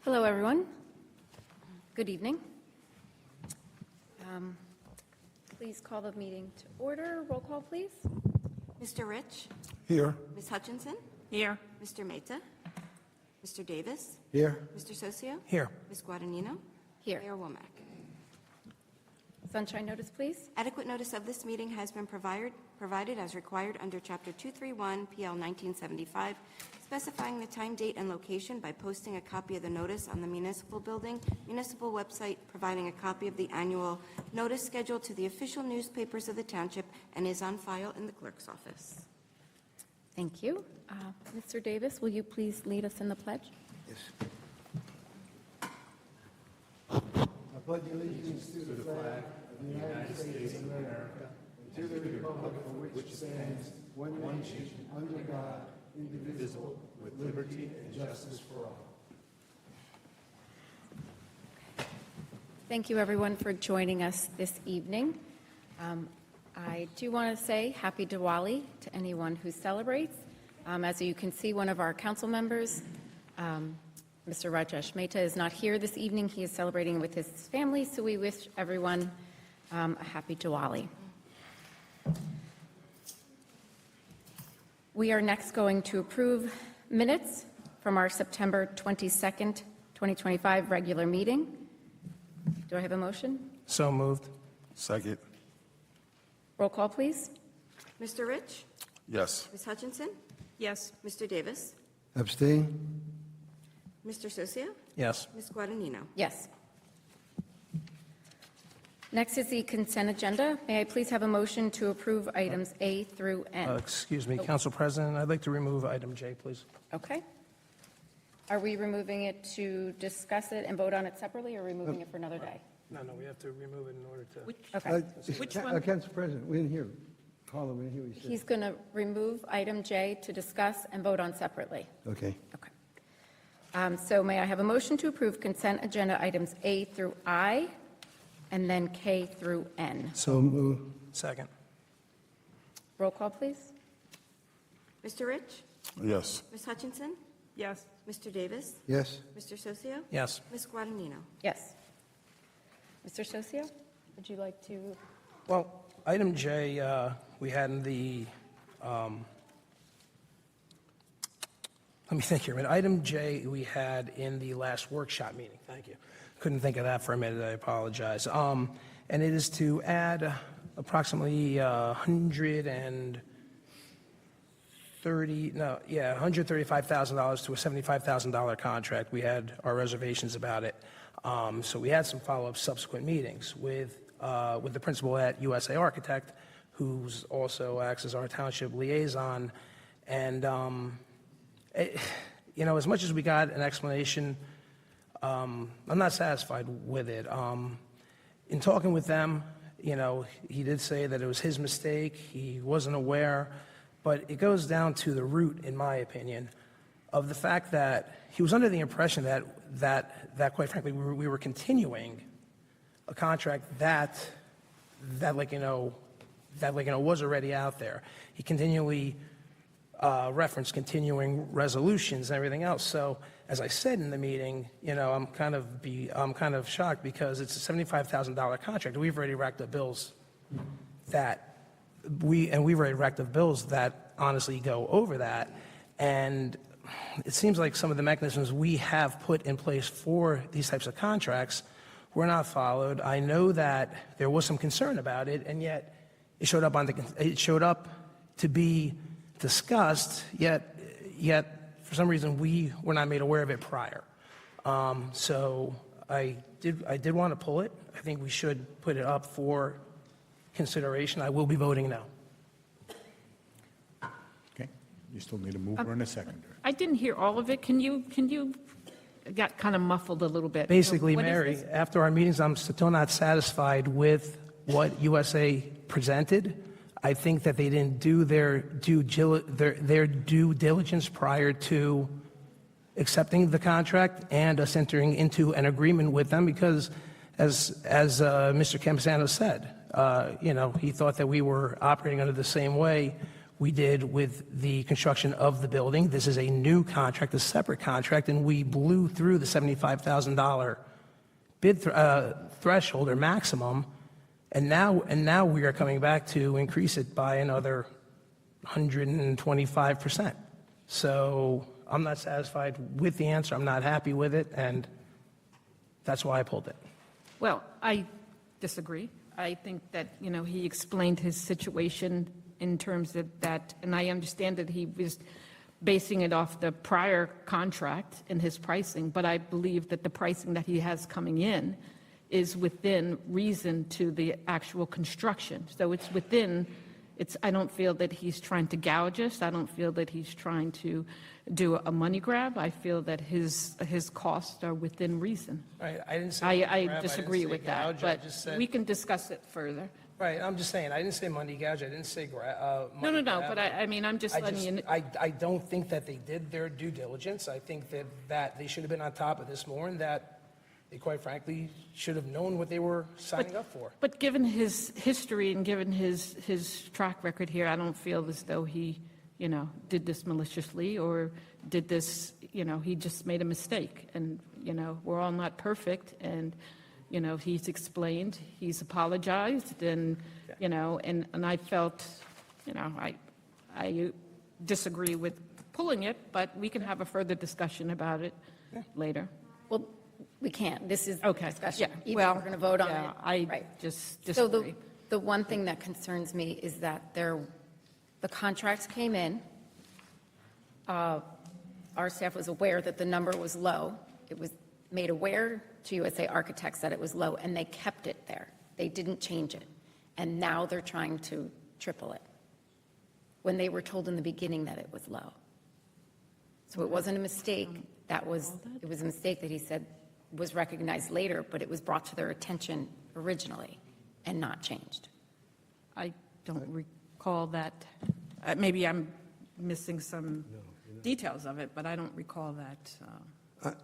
Hello, everyone. Good evening. Please call the meeting to order. Roll call, please. Mr. Rich? Here. Ms. Hutchinson? Here. Mr. Mehta? Mr. Davis? Here. Mr. Socio? Here. Ms. Guadagnino? Here. Mayor Womack? Sunshine notice, please. Adequate notice of this meeting has been provided as required under Chapter 231, PL 1975, specifying the time, date, and location by posting a copy of the notice on the municipal building, municipal website, providing a copy of the annual notice schedule to the official newspapers of the township, and is on file in the clerk's office. Thank you. Mr. Davis, will you please lead us in the pledge? Yes. I pledge allegiance to the flag of the United States of America and to the republic for which it stands, one nation, under God, indivisible, with liberty and justice for all. Thank you, everyone, for joining us this evening. I do want to say Happy Diwali to anyone who celebrates. As you can see, one of our council members, Mr. Rajesh Mehta, is not here this evening. He is celebrating with his family, so we wish everyone a happy Diwali. We are next going to approve minutes from our September 22nd, 2025 regular meeting. Do I have a motion? So moved. Second. Roll call, please. Mr. Rich? Yes. Ms. Hutchinson? Yes. Mr. Davis? Abstain? Mr. Socio? Yes. Ms. Guadagnino? Yes. Next is the consent agenda. May I please have a motion to approve items A through N? Excuse me, Council President, I'd like to remove item J, please. Okay. Are we removing it to discuss it and vote on it separately, or removing it for another day? No, we have to remove it in order to. Okay. Which one? Council President, we didn't hear. Carla, we didn't hear what you said. He's going to remove item J to discuss and vote on separately. Okay. Okay. So may I have a motion to approve consent agenda items A through I, and then K through N? So move. Second. Roll call, please. Mr. Rich? Yes. Ms. Hutchinson? Yes. Mr. Davis? Yes. Mr. Socio? Yes. Ms. Guadagnino? Yes. Mr. Socio, would you like to? Well, item J, we had in the, let me think here a minute. Item J, we had in the last workshop meeting. Thank you. Couldn't think of that for a minute. I apologize. And it is to add approximately $135,000 to a $75,000 contract. We had our reservations about it. So we had some follow-up subsequent meetings with the principal at USA Architect, who's also acts as our township liaison. And, as much as we got an explanation, I'm not satisfied with it. In talking with them, he did say that it was his mistake. He wasn't aware. But it goes down to the root, in my opinion, of the fact that he was under the impression that quite frankly, we were continuing a contract that was already out there. He continually referenced continuing resolutions and everything else. So, as I said in the meeting, I'm kind of shocked because it's a $75,000 contract. We've already racked up bills we've already racked up bills that honestly go over that. And it seems like some of the mechanisms we have put in place for these types of contracts were not followed. I know that there was some concern about it, and yet it showed up to be discussed, yet for some reason we were not made aware of it prior. So I did want to pull it. I think we should put it up for consideration. I will be voting no. Okay, you still need a mover and a seconder. I didn't hear all of it. Can you got kind of muffled a little bit. Basically, What is Mary, this? after our meetings, I'm still not satisfied with what USA presented. I think that they didn't do their due diligence prior to accepting the contract and us entering into an agreement with them because, as Mr. Campesano said, he thought that we were operating under the same way. we did with the construction of the building. This is a new contract, a separate contract, and we blew through the $75,000 bid threshold or maximum, and now we are coming back to increase it by another 125%. So I'm not satisfied with the answer. I'm not happy with it, and that's why I pulled it. Well, I disagree. I think that, he explained his situation in terms of that, and I understand that he was basing it off the prior contract and his pricing, but I believe that the pricing that he has coming in is within reason to the actual construction. So it's within, I don't feel that he's trying to gouge us. I don't feel that he's trying to do a money grab. I feel that his costs are within reason. Right, I didn't say money grab, I disagree didn't say with that, gouge, I but just said- we can discuss it further. Right, I'm just saying, I didn't say money gouge, I didn't say No, money no, grab. but I mean, I'm just letting you know. I don't think that they did their due diligence. I think that they should have been on top of this more, and that they, quite frankly, should have known what they were signing up for. But given his history and given his track record here, I don't feel as though he, did this maliciously or did this, he just made a mistake. And, we're all not perfect. And, he's explained, he's apologized, and, and I felt, I disagree with pulling it, but we can have a further discussion about it later. Well, we can't. This is Okay, discussion. yeah, Even well, we're going to vote on yeah, it. I Right. just So disagree. the one thing that concerns me is that the contracts came in. Our staff was aware that the number was low. It was made aware to USA Architects that it was low, and they kept it there. They didn't change it. And now they're trying to triple it, when they were told in the beginning that it was low. So it wasn't a mistake. It was a mistake that he said was recognized later, but it was brought to their attention originally and not changed. I don't recall that. Maybe I'm missing some details of it, but I don't recall that.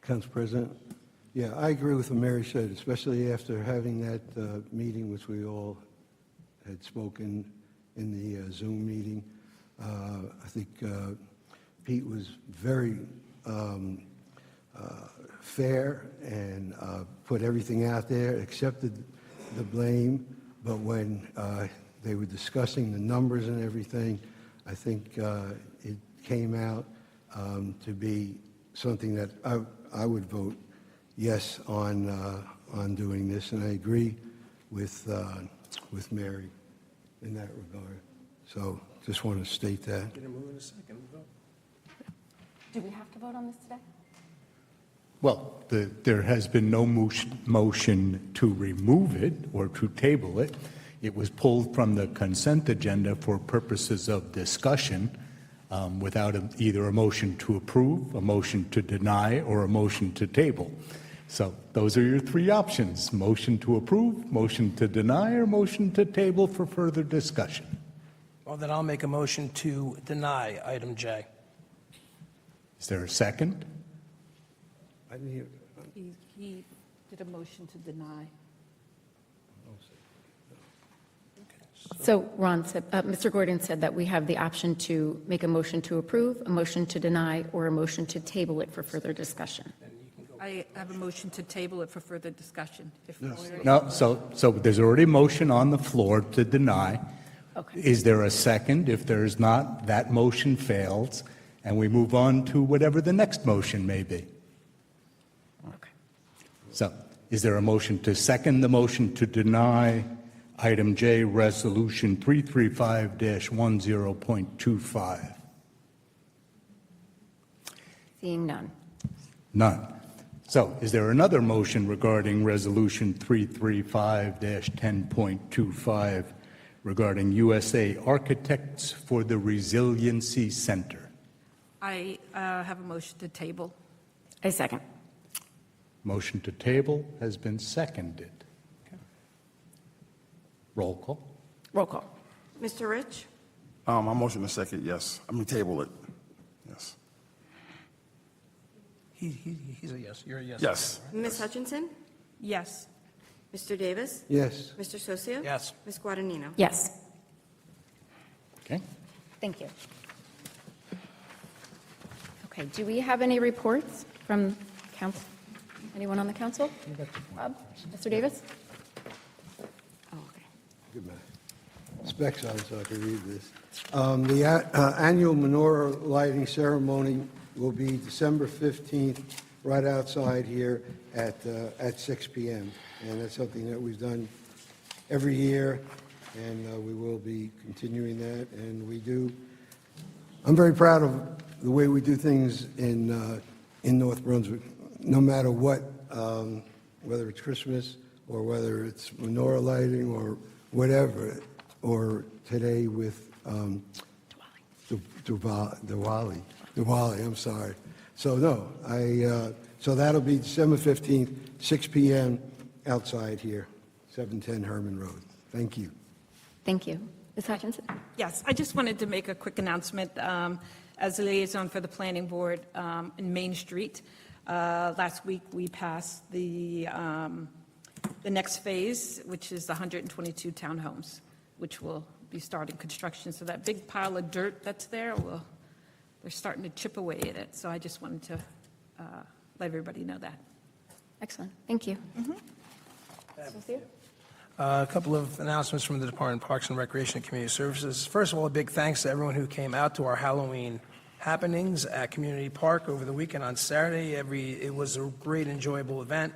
Council President, yeah, I agree with what Mary said, especially after having that meeting, which we all had spoken in the Zoom meeting. I think Pete was very fair and put everything out there, accepted the blame, but when they were discussing the numbers and everything, I think it came out to be something that I would vote yes on doing this, and I agree with Mary in that regard. So just want to state that. Do we have to vote on this today? Well, there has been no motion to remove it or to table it. It was pulled from the consent agenda for purposes of discussion without either a motion to approve, a motion to deny, or a motion to table. So those are your three options: motion to approve, motion to deny, or motion to table for further discussion. Well, then I'll make a motion to deny item J. Is there a second? I didn't hear. He did a motion to deny. So Ron said, Mr. Gordon said that we have the option to make a motion to approve, a motion to deny, or a motion to table it for further discussion. I have a motion to table it for further discussion. No, so there's already a motion on the floor to deny. Okay. Is there a second? If there is not, that motion fails, and we move on to whatever the next motion may be. Okay. So is there a motion to second the motion to deny item J, Resolution 335-10.25? Seeing none. None. So is there another motion regarding Resolution 335-10.25 regarding USA Architects for the Resiliency Center? I have a motion to table. A second. Motion to table has been seconded. Okay. Roll call. Roll call. Mr. Rich? My motion to second, yes. Table it. Yes. He's a yes. You're a yes. Yes. Ms. Hutchinson? Yes. Mr. Davis? Yes. Mr. Socio? Yes. Ms. Guadagnino? Yes. Okay? Thank you. Okay, do we have any reports from council? Anyone on the council? Bob? Mr. Davis? Oh, okay. Good man. Specs on so I can read this. The annual menorah lighting ceremony will be December 15th, right outside here at 6 p.m. And that's something that we've done every year, and we will be continuing that. And I'm very proud of the way we do things in North Brunswick, no matter what, whether it's Christmas or whether it's menorah lighting or whatever, or today with Diwali, I'm sorry. So no, so that'll be December 15th, 6 p.m. outside here, 710 Herman Road. Thank you. Thank you. Ms. Hutchinson? Yes, I just wanted to make a quick announcement. As a liaison for the planning board in Main Street, last week we passed the next phase, which is the 122 townhomes, which will be starting construction. So that big pile of dirt that's there, they're starting to chip away at it. So I just wanted to let everybody know that. Excellent. Thank you. Sophia? A couple of announcements from the Department of Parks and Recreation and Community Services. First of all, a big thanks to everyone who came out to our Halloween happenings at Community Park over the weekend on Saturday. It was a great, enjoyable event.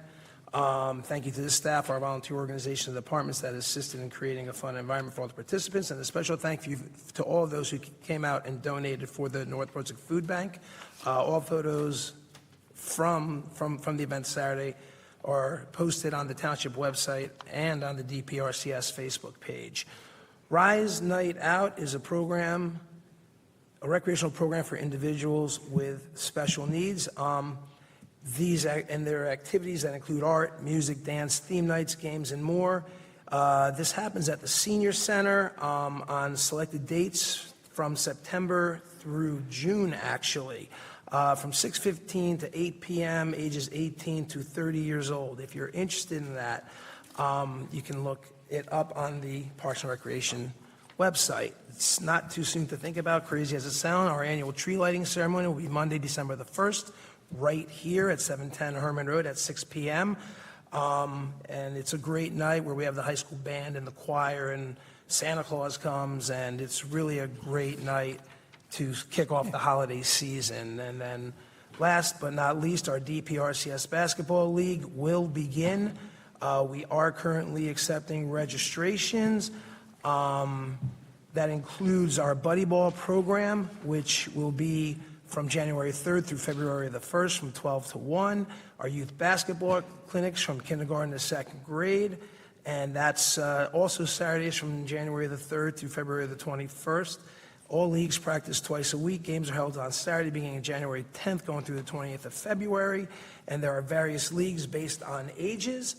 Thank you to the staff, our volunteer organizations, and departments that assisted in creating a fun environment for all the participants, and a special thank you to all of those who came out and donated for the North Brunswick Food Bank. All photos from the event Saturday are posted on the Township website and on the DPRCS Facebook page. Rise Night Out is a program, a recreational program for individuals with special needs. These and there are activities that include art, music, dance, theme nights, games, and more. This happens at the Senior Center on selected dates from September through June, actually, from 6:15 to 8 p.m., ages 18 to 30 years old. If you're interested in that, you can look it up on the Parks and Recreation website. It's not too soon to think about, crazy as it sounds. Our annual tree lighting ceremony will be Monday, December the 1st, right here at 710 Herman Road at 6 p.m. And it's a great night where we have the high school band and the choir, and Santa Claus comes, and it's really a great night to kick off the holiday season. And then last but not least, our DPRCS Basketball League will begin. We are currently accepting registrations. That includes our Buddy Ball program, which will be from January 3rd through February the 1st from 12 to 1. Our youth basketball clinics from kindergarten to second grade. And that's also Saturdays from January the 3rd through February the 21st. All leagues practice twice a week. Games are held on Saturday beginning January 10th going through the 20th of February. And there are various leagues based on ages.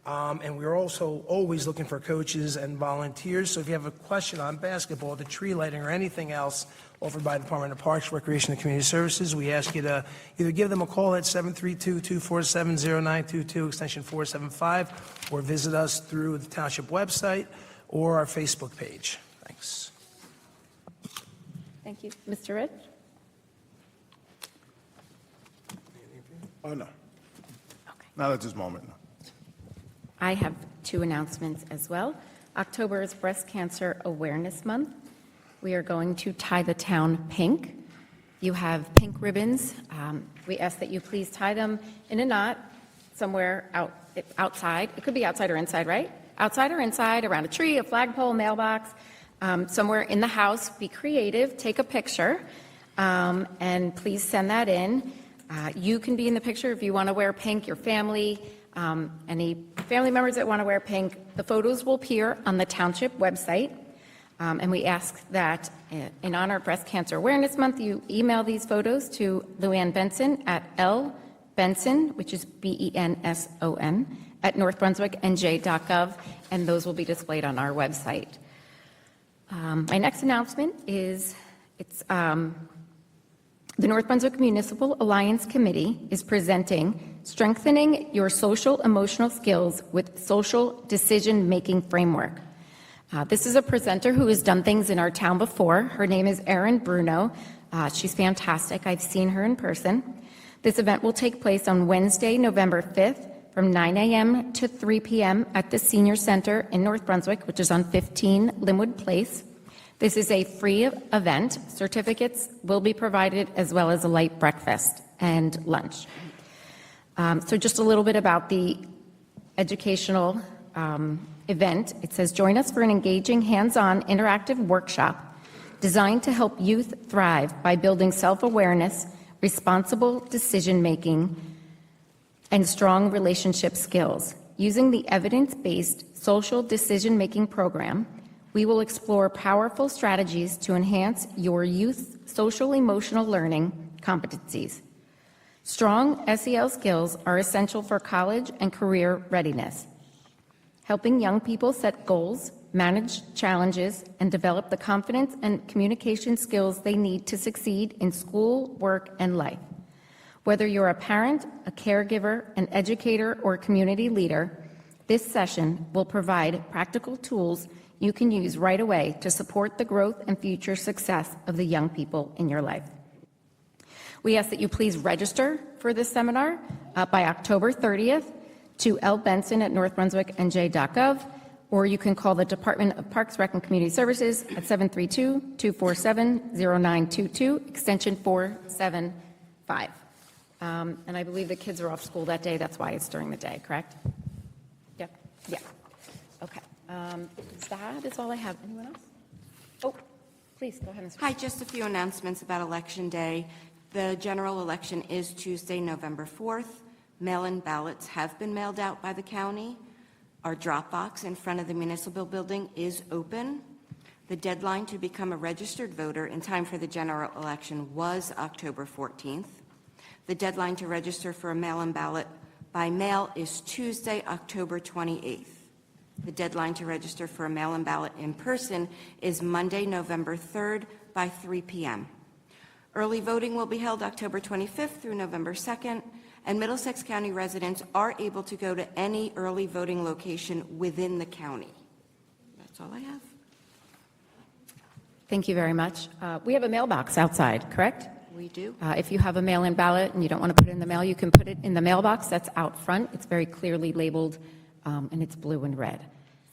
And we're also always looking for coaches and volunteers. So if you have a question on basketball, the tree lighting, or anything else offered by the Department of Parks, Recreation, and Community Services, we ask you to either give them a call at 732-247-0922, extension 475, or visit us through the Township website or our Facebook page. Thanks. Thank you. Mr. Rich? Oh, no. Okay. Not at this moment, no. I have two announcements as well. October is Breast Cancer Awareness Month. We are going to tie the town pink. You have pink ribbons. We ask that you please tie them in a knot somewhere outside. It could be outside or inside, right? Outside or inside, around a tree, a flagpole, mailbox, somewhere in the house. Be creative, take a picture, and please send that in. You can be in the picture if you want to wear pink, your family, any family members that want to wear pink. The photos will appear on the Township website, and we ask that in honor of Breast Cancer Awareness Month, you email these photos to Luann Benson at lbenson, which is BENSON, at northbrunswicknj.gov, and those will be displayed on our website. My next announcement is the North Brunswick Municipal Alliance Committee is presenting Strengthening Your Social Emotional Skills with Social Decision-Making Framework. This is a presenter who has done things in our town before. Her name is Erin Bruno. She's fantastic. I've seen her in person. This event will take place on Wednesday, November 5th from 9 a.m. to 3 p.m. at the Senior Center in North Brunswick, which is on 15 Linwood Place. This is a free event. Certificates will be provided as well as a light breakfast and lunch. So just a little bit about the educational event. It says, join us for an engaging, hands-on, interactive workshop designed to help youth thrive by building self-awareness, responsible decision-making, and strong relationship skills. Using the evidence-based social decision-making program, we will explore powerful strategies to enhance your youth's social-emotional learning competencies. Strong SEL skills are essential for college and career readiness. Helping young people set goals, manage challenges, and develop the confidence and communication skills they need to succeed in school, work, and life. Whether you're a parent, a caregiver, an educator, or a community leader, this session will provide practical tools you can use right away to support the growth and future success of the young people in your life. We ask that you please register for this seminar by October 30th to L. Benson at northbrunswicknj.gov, or you can call the Department of Parks, Rec, and Community Services at 732-247-0922, extension 475. And I believe the kids are off school that day. That's why it's during the day, correct? Yep. Yeah. Okay. That is all I have. Anyone else? Oh, please, go ahead, Ms. Hi, just a few announcements about Election Day. The general election is Tuesday, November 4th. Mail-in ballots have been mailed out by the county. Our drop box in front of the municipal building is open. The deadline to become a registered voter in time for the general election was October 14th. The deadline to register for a mail-in ballot by mail is Tuesday, October 28th. The deadline to register for a mail-in ballot in person is Monday, November 3rd by 3 p.m. Early voting will be held October 25th through November 2nd, and Middlesex County residents are able to go to any early voting location within the county. That's all I have. Thank you very much. We have a mailbox outside, correct? We do. If you have a mail-in ballot and you don't want to put it in the mail, you can put it in the mailbox that's out front. It's very clearly labeled, and it's blue and red.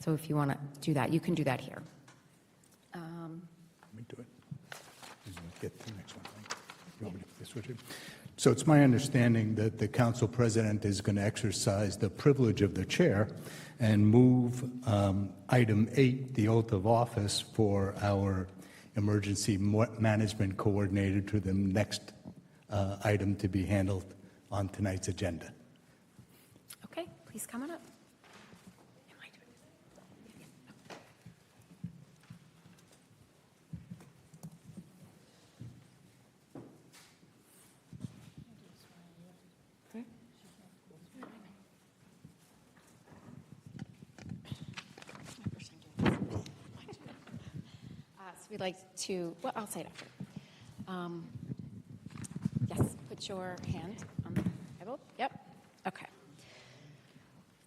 So if you want to do that, you can do that here. Let me do it. Get the next one. You want me to switch it? So it's my understanding that the council president is going to exercise the privilege of the chair and move item 8, the oath of office for our emergency management coordinator, to the next item to be handled on tonight's agenda. Okay, please come on up. We'd like to, well, I'll say it after. Yes, put your hand on the Bible. Yep. Okay.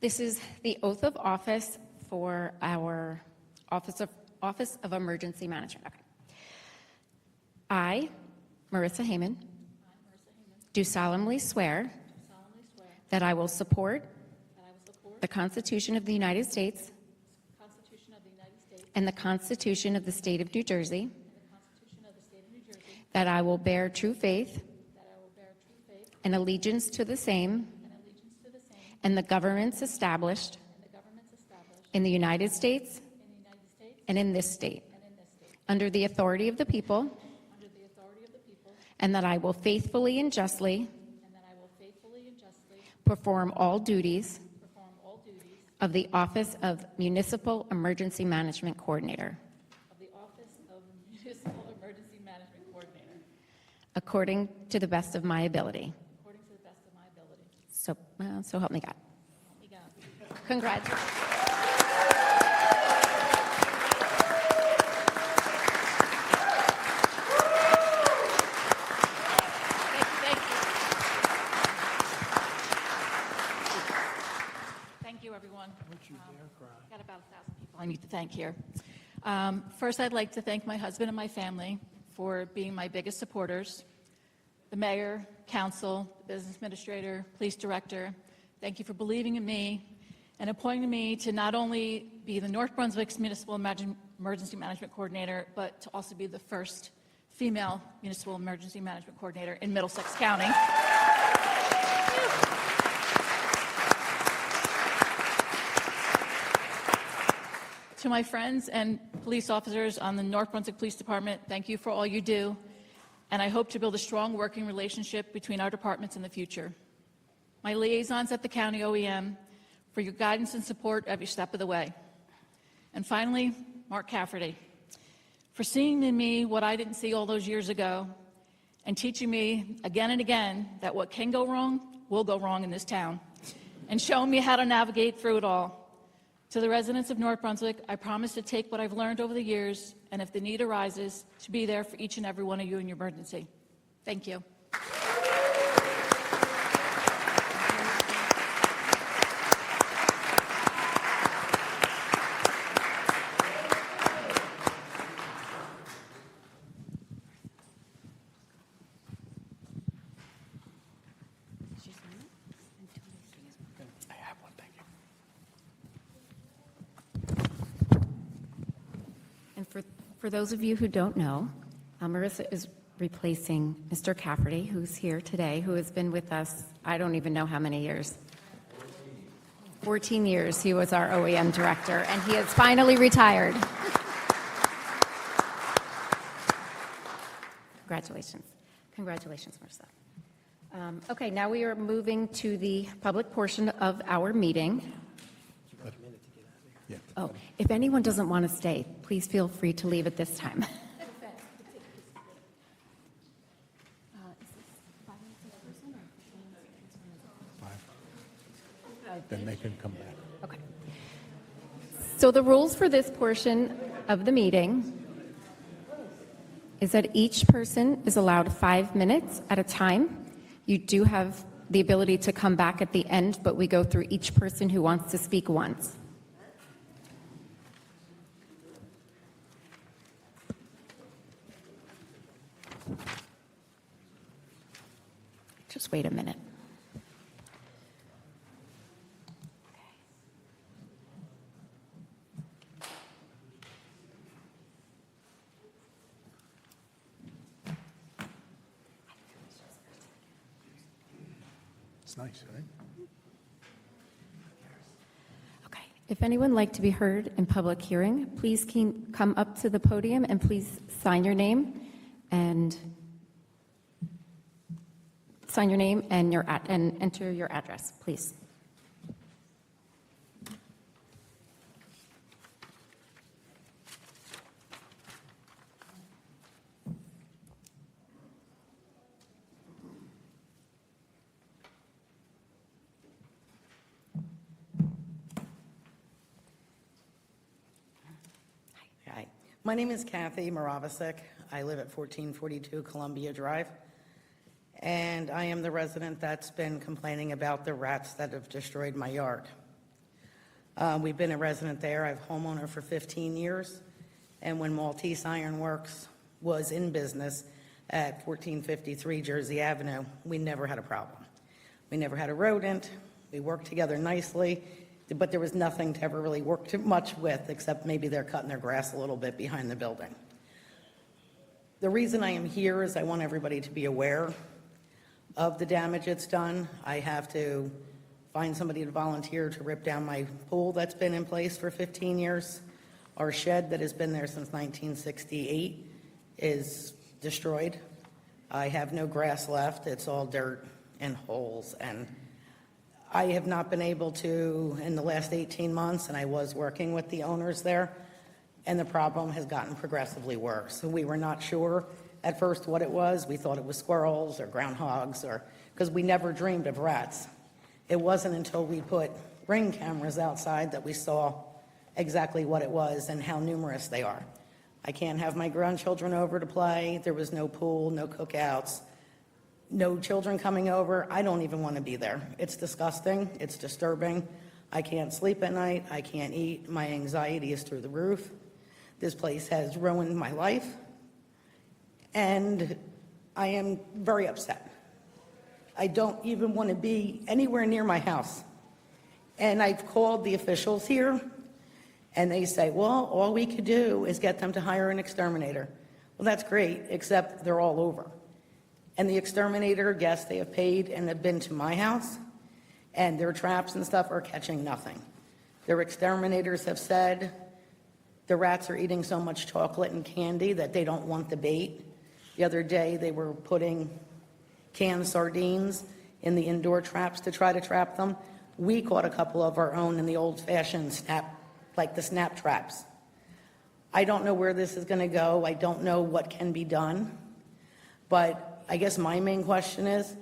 This is the oath of office for our Office of Emergency Management. Okay. I, Marissa Heyman, do solemnly swear that I will support the Constitution of the United States and the Constitution of the State of New Jersey, that I will bear true faith and allegiance to the same and the governments established in the United States and in this state, under the authority of the people, and that I will faithfully and justly perform all duties of the Office of Municipal Emergency Management Coordinator. According to the best of my ability. So help me God. Congratulations. Thank you, everyone. Got about 1,000 people. I need to thank here. First, I'd like to thank my husband and my family for being my biggest supporters. The mayor, council, business administrator, police director, thank you for believing in me and appointing me to not only be the North Brunswick's Municipal Emergency Management Coordinator, but to also be the first female Municipal Emergency Management Coordinator in Middlesex County. To my friends and police officers on the North Brunswick Police Department, thank you for all you do, and I hope to build a strong working relationship between our departments in the future. My liaisons at the County OEM, for your guidance and support every step of the way. And finally, Mark Cafferty, for seeing in me what I didn't see all those years ago and teaching me again and again that what can go wrong will go wrong in this town, and showing me how to navigate through it all. To the residents of North Brunswick, I promise to take what I've learned over the years, and if the need arises, to be there for each and every one of you in your emergency. Thank you. I have one, thank you. And for those of you who don't know, Marissa is replacing Mr. Cafferty, who's here today, who has been with us, I don't even know how many years. 14 years he was our OEM director, and he has finally retired. Congratulations. Congratulations, Marissa. Okay, now we are moving to the public portion of our meeting. Yeah. Oh, if anyone doesn't want to stay, please feel free to leave at this time. Then they can come back. Okay. So the rules for this portion of the meeting is that each person is allowed 5 minutes at a time. You do have the ability to come back at the end, but we go through each person who wants to speak once. Just wait a minute. It's nice, right? Okay. If anyone would like to be heard in public hearing, please come up to the podium and please sign your name and enter your address, please. Hi, my name is Kathy Moravasek. I live at 1442 Columbia Drive, and I am the resident that's been complaining about the rats that have destroyed my yard. We've been a resident there. I've homeowner for 15 years, and when Maltese Iron Works was in business at 1453 Jersey Avenue, we never had a problem. We never had a rodent. We worked together nicely, but there was nothing to ever really work too much with, except maybe they're cutting their grass a little bit behind the building. The reason I am here is I want everybody to be aware of the damage it's done. I have to find somebody to volunteer to rip down my pool that's been in place for 15 years. Our shed that has been there since 1968 is destroyed. I have no grass left. It's all dirt and holes, and I have not been able to, in the last 18 months, and I was working with the owners there, and the problem has gotten progressively worse. So we were not sure at first what it was. We thought it was squirrels or groundhogs, or because we never dreamed of rats. It wasn't until we put Ring cameras outside that we saw exactly what it was and how numerous they are. I can't have my grandchildren over to play. There was no pool, no cookouts, no children coming over. I don't even want to be there. It's disgusting. It's disturbing. I can't sleep at night. I can't eat. My anxiety is through the roof. This place has ruined my life, and I am very upset. I don't even want to be anywhere near my house. And I've called the officials here, and they say, well, all we could do is get them to hire an exterminator. Well, that's great, except they're all over. And the exterminator, yes, they have paid and have been to my house, and their traps and stuff are catching nothing. Their exterminators have said the rats are eating so much chocolate and candy that they don't want the bait. The other day, they were putting canned sardines in the indoor traps to try to trap them. We caught a couple of our own in the old-fashioned snap, like the snap traps. I don't know where this is going to go. I don't know what can be done. But I guess my main question is,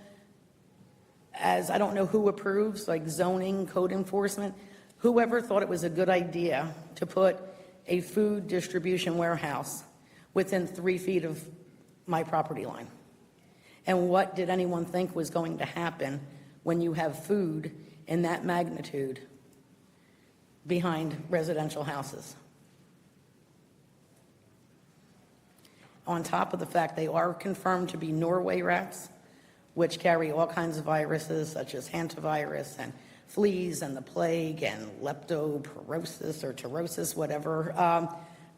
as I don't know who approves, like zoning, code enforcement, whoever thought it was a good idea to put a food distribution warehouse within 3 feet of my property line? And what did anyone think was going to happen when you have food in that magnitude behind residential houses? On top of the fact they are confirmed to be Norway rats, which carry all kinds of viruses such as hantavirus and fleas and the plague and leptospirosis or pterosis, whatever,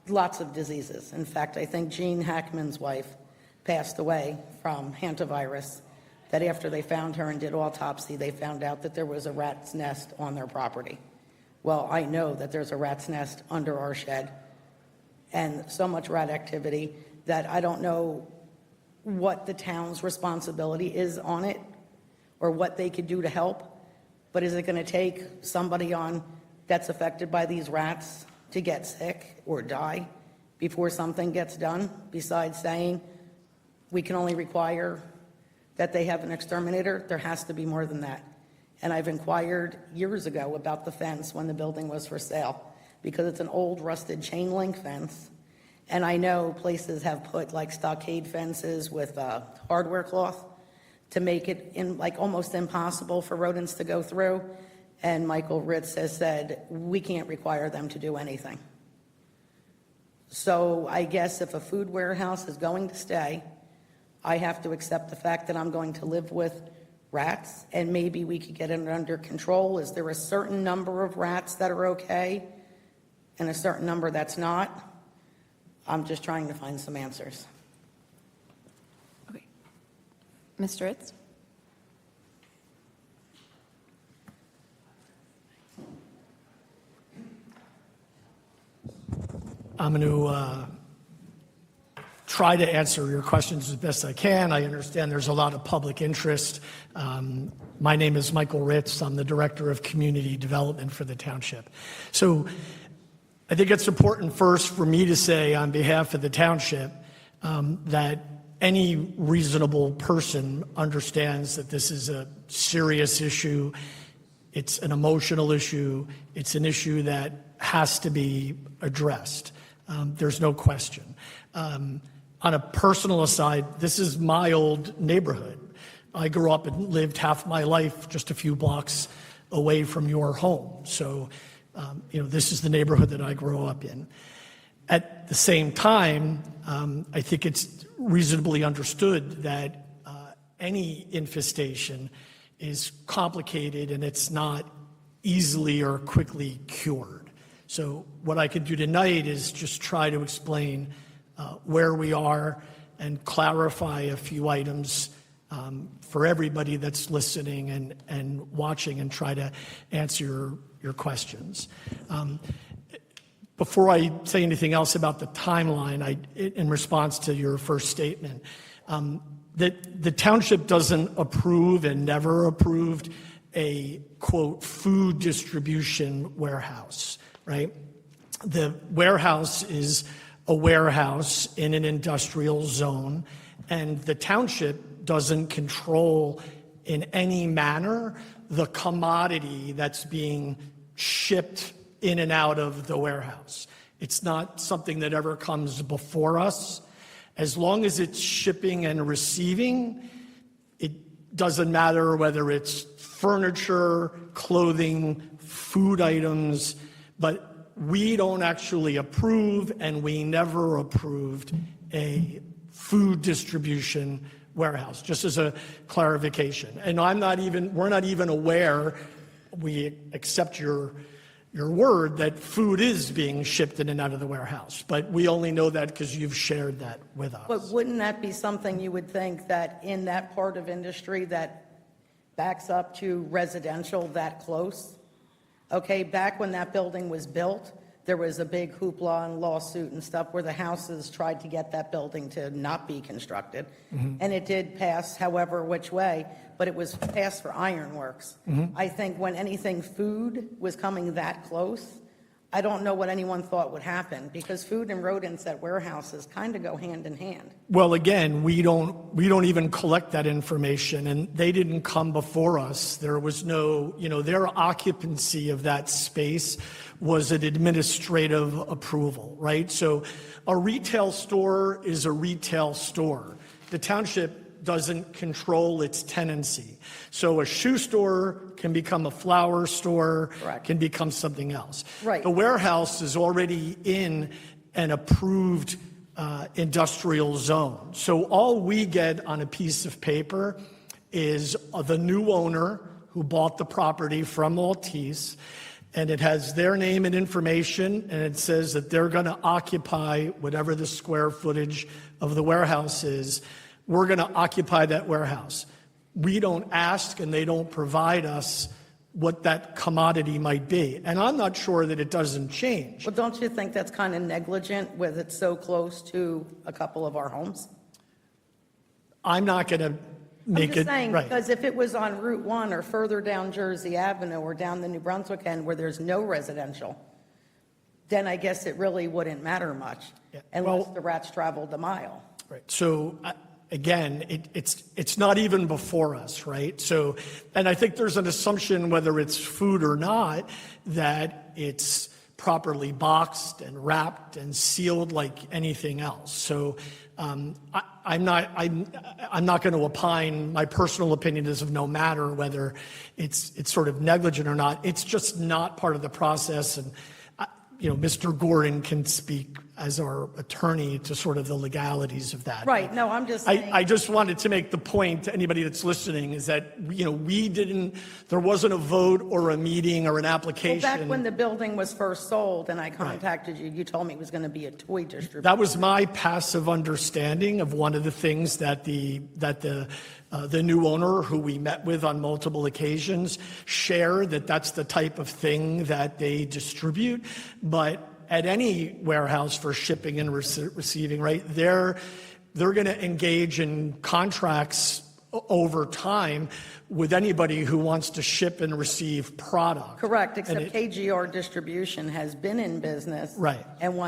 lots of diseases. In fact, I think Gene Hackman's wife passed away from hantavirus, that after they found her and did autopsy, they found out that there was a rat's nest on their property. Well, I know that there's a rat's nest under our shed, and so much rat activity that I don't know what the town's responsibility is on it or what they could do to help. But is it going to take somebody on that's affected by these rats to get sick or die before something gets done, besides saying we can only require that they have an exterminator? There has to be more than that. And I've inquired years ago about the fence when the building was for sale, because it's an old rusted chain link fence. And I know places have put like stockade fences with hardware cloth to make it almost impossible for rodents to go through. And Michael Ritz has said, we can't require them to do anything. So I guess if a food warehouse is going to stay, I have to accept the fact that I'm going to live with rats, and maybe we could get it under control. Is there a certain number of rats that are okay and a certain number that's not? I'm just trying to find some answers. Okay. Mr. Ritz? I'm going to try to answer your questions as best I can. I understand there's a lot of public interest. My name is Michael Ritz. I'm the Director of Community Development for the Township. So I think it's important first for me to say on behalf of the Township that any reasonable person understands that this is a serious issue. It's an emotional issue. It's an issue that has to be addressed. There's no question. On a personal aside, this is my old neighborhood. I grew up and lived half my life just a few blocks away from your home. So, this is the neighborhood that I grew up in. At the same time, I think it's reasonably understood that any infestation is complicated and it's not easily or quickly cured. So what I can do tonight is just try to explain where we are and clarify a few items for everybody that's listening and watching, and try to answer your questions. Before I say anything else about the timeline, in response to your first statement, that the township doesn't approve and never approved a, quote, food distribution warehouse, right? The warehouse is a warehouse in an industrial zone, and the township doesn't control in any manner the commodity that's being shipped in and out of the warehouse. It's not something that ever comes before us. As long as it's shipping and receiving, it doesn't matter whether it's furniture, clothing, food items, but we don't actually approve, and we never approved a food distribution warehouse, just as a clarification. And we're not even aware, we accept your word that food is being shipped in and out of the warehouse, but we only know that because you've shared that with us. But wouldn't that be something you would think that in that part of industry that backs up to residential that close? Okay, back when that building was built, there was a big hoopla and lawsuit and stuff where the houses tried to get that building to not be constructed. And it did pass however which way, but it was passed for ironworks. I think when anything food was coming that close, I don't know what anyone thought would happen, because food and rodents at warehouses kind of go hand in hand. Well, again, we don't even collect that information, and they didn't come before us. There was no, their occupancy of that space was an administrative approval, right? So a retail store is a retail store. The township doesn't control its tenancy. So a shoe store can become a flower store, Correct. can become something else. Right. The warehouse is already in an approved industrial zone. So all we get on a piece of paper is the new owner who bought the property from Maltese, and it has their name and information, and it says that they're going to occupy whatever the square footage of the warehouse is. We're going to occupy that warehouse. We don't ask, and they don't provide us what that commodity might be. And I'm not sure that it doesn't change. Well, don't you think that's kind of negligent with it so close to a couple of our homes? I'm not going to make I'm it just saying, right. because if it was on Route 1 or further down Jersey Avenue or down the New Brunswick end where there's no residential, then I guess it really wouldn't matter much, Yeah, unless well- the rats traveled a mile. Right. So again, it's not even before us, right? So, and I think there's an assumption, whether it's food or not, that it's properly boxed and wrapped and sealed like anything else. So I'm not going to opine. My personal opinion is of no matter whether it's sort of negligent or not. It's just not part of the process. And Mr. Gordon can speak as our attorney to sort of the legalities of that. Right, no, I'm just saying. I just wanted to make the point to anybody that's listening is that, there wasn't a vote or a meeting or an Well, application. back when the building was first sold and I contacted you, you told me it was going to be a toy distribution. That was my passive understanding of one of the things that the new owner, who we met with on multiple occasions, shared, that's the type of thing that they distribute. But at any warehouse for shipping and receiving, right, they're going to engage in contracts over time with anybody who wants to ship and receive product. Correct, except KGR Distribution has been in business. Right. And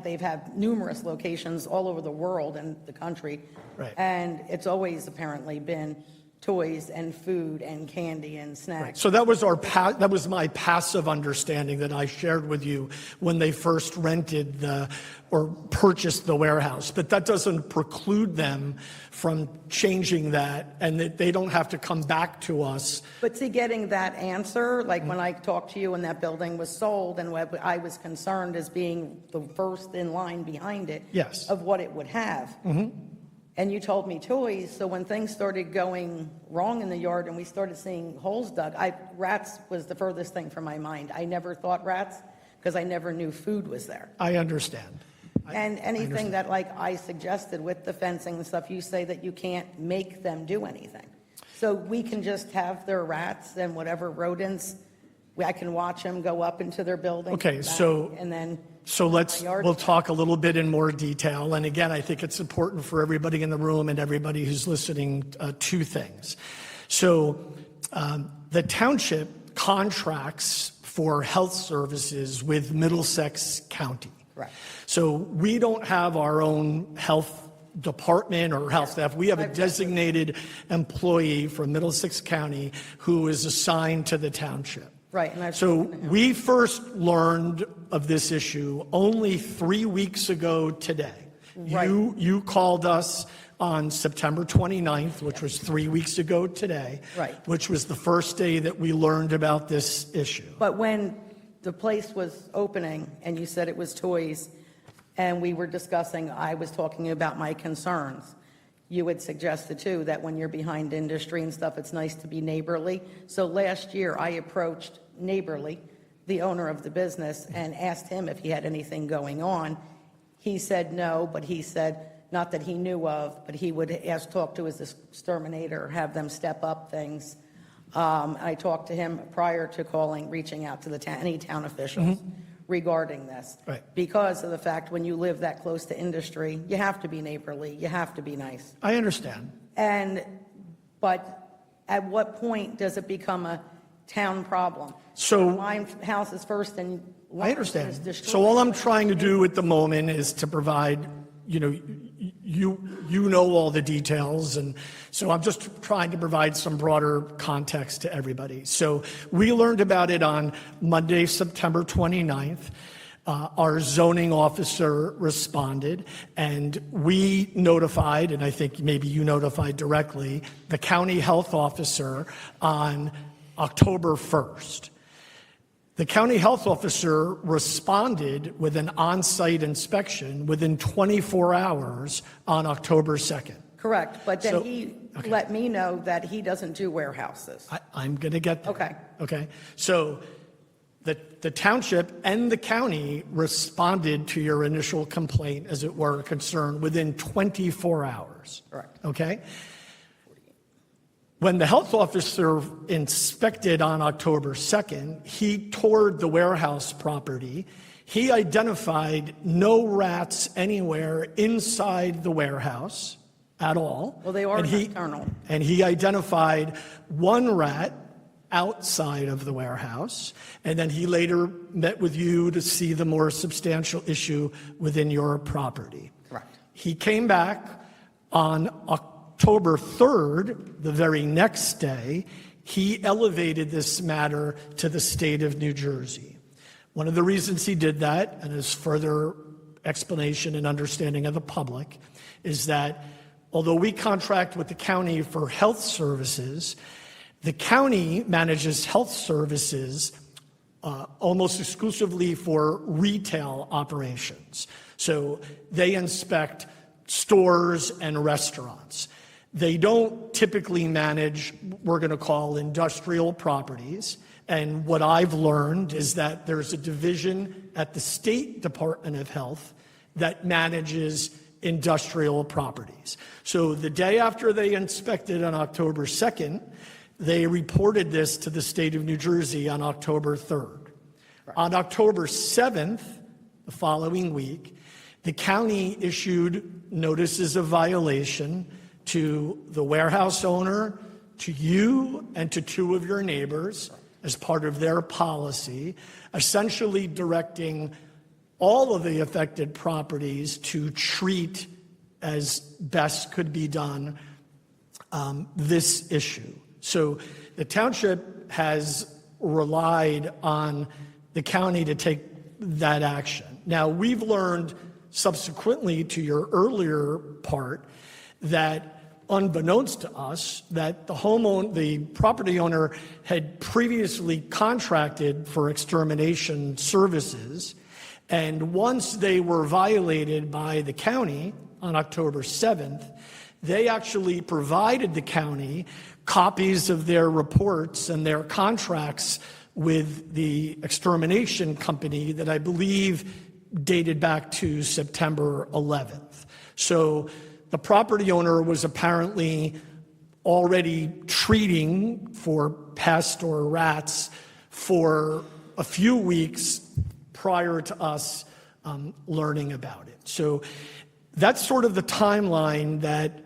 they've had numerous locations all over the world and the country. Right. And it's always apparently been toys and food and candy and Right. snacks. So that was my passive understanding that I shared with you when they first rented or purchased the warehouse. But that doesn't preclude them from changing that, and that they don't have to come back to us. But see, getting that answer, like when I talked to you and that building was sold, and what I was concerned as being the first in line behind it. Yes. Of what it would have. And you told me toys, so when things started going wrong in the yard and we started seeing holes dug, rats was the furthest thing from my mind. I never thought rats, because I never knew food was there. I understand. And anything that, like I suggested with the fencing and stuff, you say that you can't make them do anything. So we can just have their rats and whatever rodents, I can watch them go up into their building. Okay, back, so- And then. So yard we'll stuff. talk a little bit in more detail. And again, I think it's important for everybody in the room and everybody who's listening, two things. So the township contracts for health services with Middlesex County. Correct. So we don't have our own health department or health staff. We have a designated employee from Middlesex County who is assigned to the township. Right, and I've So spoken to him. we first learned of this issue only 3 weeks ago today. Right. You called us on September 29th, which was 3 weeks ago today. Right. Which was the first day that we learned about this issue. But when the place was opening and you said it was toys and we were discussing, I was talking about my concerns. You had suggested too that when you're behind industry and stuff, it's nice to be neighborly. So last year I approached Neighborly, the owner of the business, and asked him if he had anything going on. He said no, but he said, not that he knew of, but he would talk to his exterminator, have them step up things. I talked to him prior to reaching out to any town officials regarding this. Right. Because of the fact when you live that close to industry, you have to be neighborly, you have to be nice. I understand. But at what point does it become a town problem? So My house is first and I understand. So all I'm trying to do at the moment is to provide, you know all the details, and so I'm just trying to provide some broader context to everybody. So we learned about it on Monday, September 29th. Our zoning officer responded, and we notified, and I think maybe you notified directly, the county health officer on October 1st. The county health officer responded with an on-site inspection within 24 hours on October 2nd. Correct, but then So- he okay. let me know that he doesn't do warehouses. I'm going to get there. Okay. Okay. So the township and the county responded to your initial complaint, as it were, concern within 24 hours. Correct. Okay? When the health officer inspected on October 2nd, he toured the warehouse property. He identified no rats anywhere inside the warehouse at all. Well, they are And nocturnal. And he identified one rat outside of the warehouse. And then he later met with you to see the more substantial issue within your property. Correct. He came back on October 3rd, the very next day. He elevated this matter to the state of New Jersey. One of the reasons he did that, and as further explanation and understanding of the public, is that although we contract with the county for health services, the county manages health services almost exclusively for retail operations. So they inspect stores and restaurants. They don't typically manage, we're going to call, industrial properties. And what I've learned is that there's a division at the State Department of Health that manages industrial properties. So the day after they inspected on October 2nd, they reported this to the state of New Jersey on October 3rd. Right. On October 7th, the following week, the county issued notices of violation to the warehouse owner, to you, and to two of your neighbors as part of their policy, essentially directing all of the affected properties to treat as best could be done this issue. So the township has relied on the county to take that action. Now, we've learned subsequently to your earlier part that unbeknownst to us, that the property owner had previously contracted for extermination services, and once they were violated by the county on October 7th, they actually provided the county copies of their reports and their contracts with the extermination company that I believe dated back to September 11th. So the property owner was apparently already treating for pest or rats for a few weeks prior to us learning about it. So that's sort of the timeline that,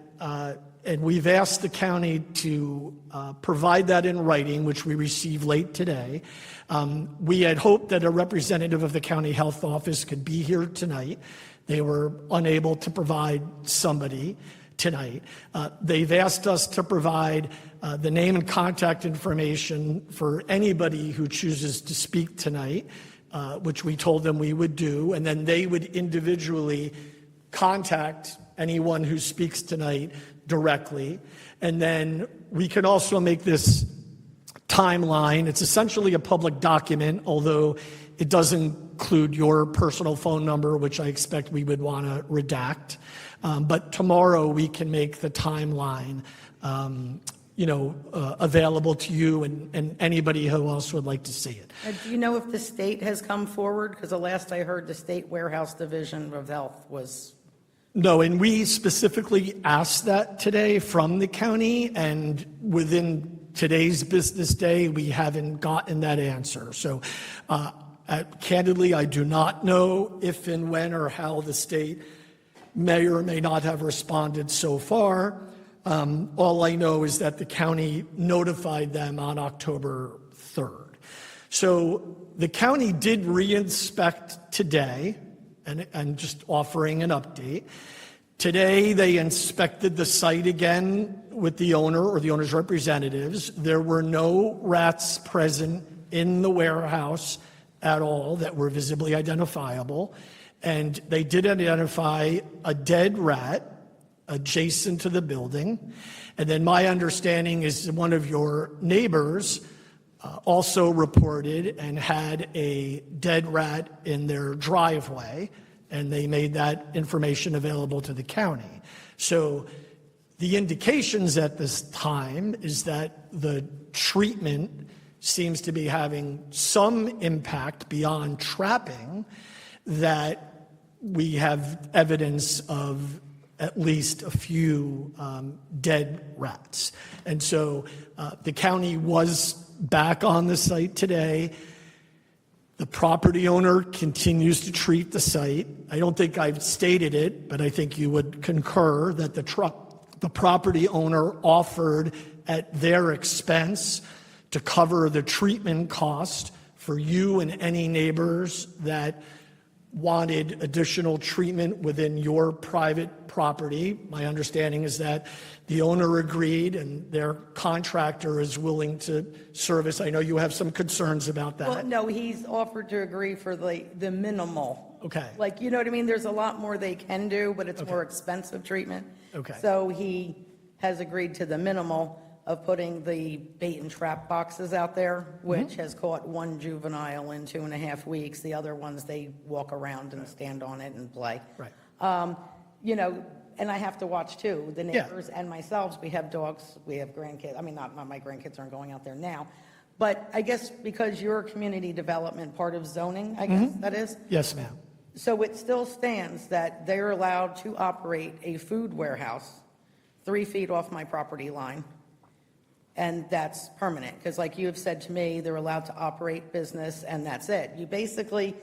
and we've asked the county to provide that in writing, which we received late today. We had hoped that a representative of the county health office could be here tonight. They were unable to provide somebody tonight. They've asked us to provide the name and contact information for anybody who chooses to speak tonight, which we told them we would do, and then they would individually contact anyone who speaks tonight directly. And then we can also make this timeline. It's essentially a public document, although it doesn't include your personal phone number, which I expect we would want to redact. But tomorrow we can make the timeline, available to you and anybody who else would like to see it. Do you know if the state has come forward? Because the last I heard, the State Warehouse Division of Health was... No, and we specifically asked that today from the county, and within today's business day, we haven't gotten that answer. So candidly, I do not know if and when or how the state may or may not have responded so far. All I know is that the county notified them on October 3rd. So the county did re-inspect today, and just offering an update. Today, they inspected the site again with the owner or the owner's representatives. There were no rats present in the warehouse at all that were visibly identifiable. And they did identify a dead rat adjacent to the building. And then my understanding is one of your neighbors also reported and had a dead rat in their driveway, and they made that information available to the county. So the indications at this time is that the treatment seems to be having some impact beyond trapping, that we have evidence of at least a few dead rats. And so the county was back on the site today. The property owner continues to treat the site. I don't think I've stated it, but I think you would concur that the property owner offered at their expense to cover the treatment cost for you and any neighbors that wanted additional treatment within your private property. My understanding is that the owner agreed and their contractor is willing to service. I know you have some concerns about that. Well, no, he's offered to agree for the minimal. Okay. Like, you know what I mean? There's a lot more they can do, but it's more expensive treatment. Okay. So he has agreed to the minimal of putting the bait and trap boxes out there, which has caught one juvenile in 2.5 weeks. The other ones, they walk around and stand on it and play. Right. And I have to watch too, the neighbors and myself. We have dogs, we have grandkids. I mean, not my grandkids aren't going out there now. But I guess because you're community development, part of zoning, I guess that is. Yes, ma'am. So it still stands that they're allowed to operate a food warehouse 3 feet off my property line. And that's permanent, because like you have said to me, they're allowed to operate business and that's it. You basically,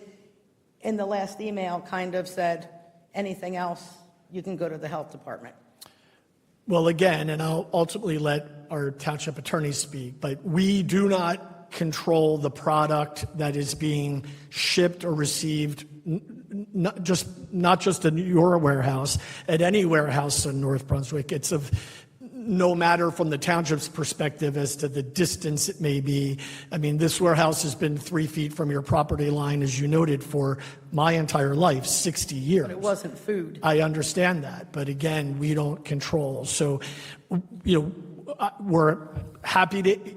in the last email, kind of said, anything else, you can go to the health department. Well, again, and I'll ultimately let our township attorney speak, but we do not control the product that is being shipped or received, not just in your warehouse, at any warehouse in North Brunswick. It's of no matter from the township's perspective as to the distance it may be. I mean, this warehouse has been 3 feet from your property line, as you noted, for my entire life, 60 years. But it wasn't food. I understand that, but again, we don't control. So, we're happy to,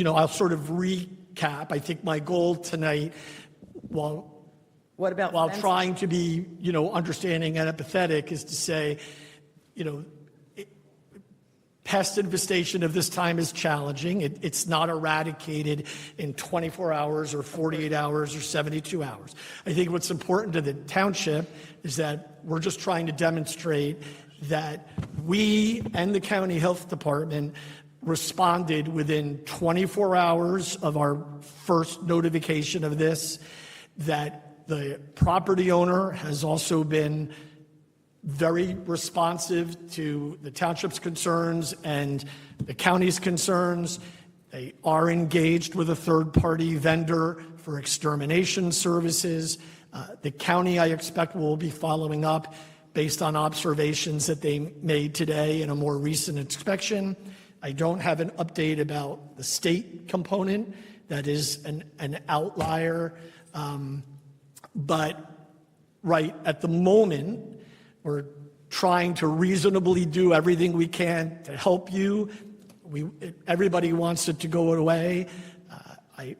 I'll sort of recap. I think my goal tonight, while trying to be, understanding and empathetic, is to say, pest infestation of this time is challenging. It's not eradicated in 24 hours or 48 hours or 72 hours. I think what's important to the township is that we're just trying to demonstrate that we and the county health department responded within 24 hours of our first notification of this, that the property owner has also been very responsive to the township's concerns and the county's concerns. They are engaged with a third-party vendor for extermination services. The county, I expect, will be following up based on observations that they made today in a more recent inspection. I don't have an update about the state component. That is an outlier. But right at the moment, we're trying to reasonably do everything we can to help you. Everybody wants it to go away. I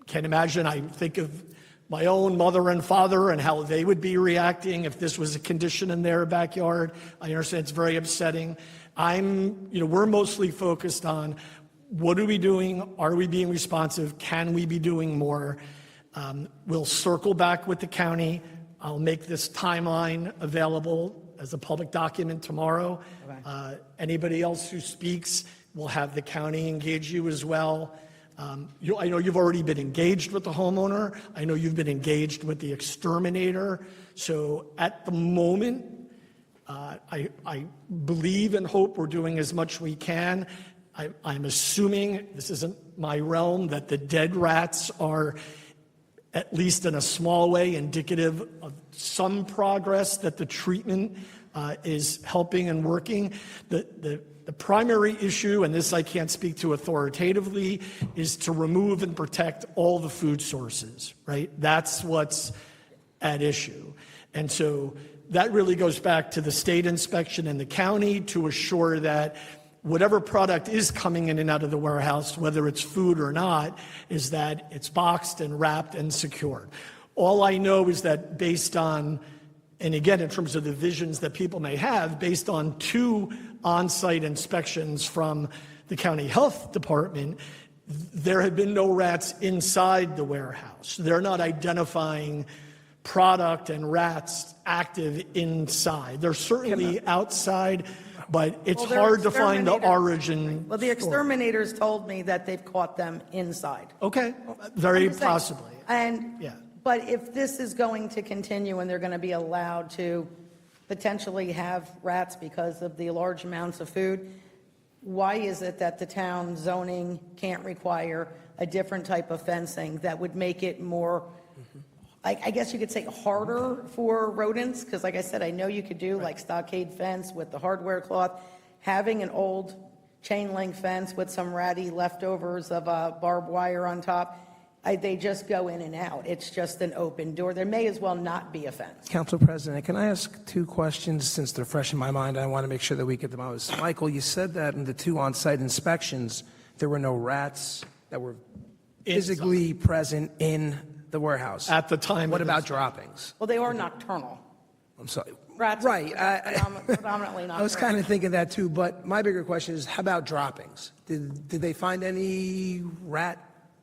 can't imagine, I think of my own mother and father and how they would be reacting if this was a condition in their backyard. I understand it's very upsetting. We're mostly focused on what are we doing? Are we being responsive? Can we be doing more? We'll circle back with the county. I'll make this timeline available as a public document tomorrow. Okay. Anybody else who speaks will have the county engage you as well. I know you've already been engaged with the homeowner. I know you've been engaged with the exterminator. So at the moment, I believe and hope we're doing as much we can. I'm assuming, this isn't my realm, that the dead rats are, at least in a small way, indicative of some progress, that the treatment is helping and working. The primary issue, and this I can't speak to authoritatively, is to remove and protect all the food sources, right? That's what's at issue. And so that really goes back to the state inspection in the county to assure that whatever product is coming in and out of the warehouse, whether it's food or not, is that it's boxed and wrapped and secured. All I know is that based on, and again, in terms of the visions that people may have, based on 2 on-site inspections from the county health department, there have been no rats inside the warehouse. They're not identifying product and rats active inside. They're certainly outside, but it's Well, they're hard to find the exterminators. origin. Well, the exterminators told me that they've caught them inside. Okay, very I'm just saying. possibly. And, Yeah. but if this is going to continue and they're going to be allowed to potentially have rats because of the large amounts of food, why is it that the town zoning can't require a different type of fencing that would make it more, I guess you could say, harder for rodents? Because like I said, I know you could do like stockade fence with the hardware cloth. Having an old chain link fence with some ratty leftovers of barbed wire on top, they just go in and out. It's just an open door. There may as well not be a fence. Council President, can I ask 2 questions since they're fresh in my mind? I want to make sure that we get them out. Michael, you said that in the 2 on-site inspections, there were no rats that were physically present in the warehouse. At the time. What of about this- droppings? Well, they are nocturnal. I'm sorry. Rats Right. predominantly nocturnal. I was kind of thinking that too, but my bigger question is, how about droppings? Did they find any rat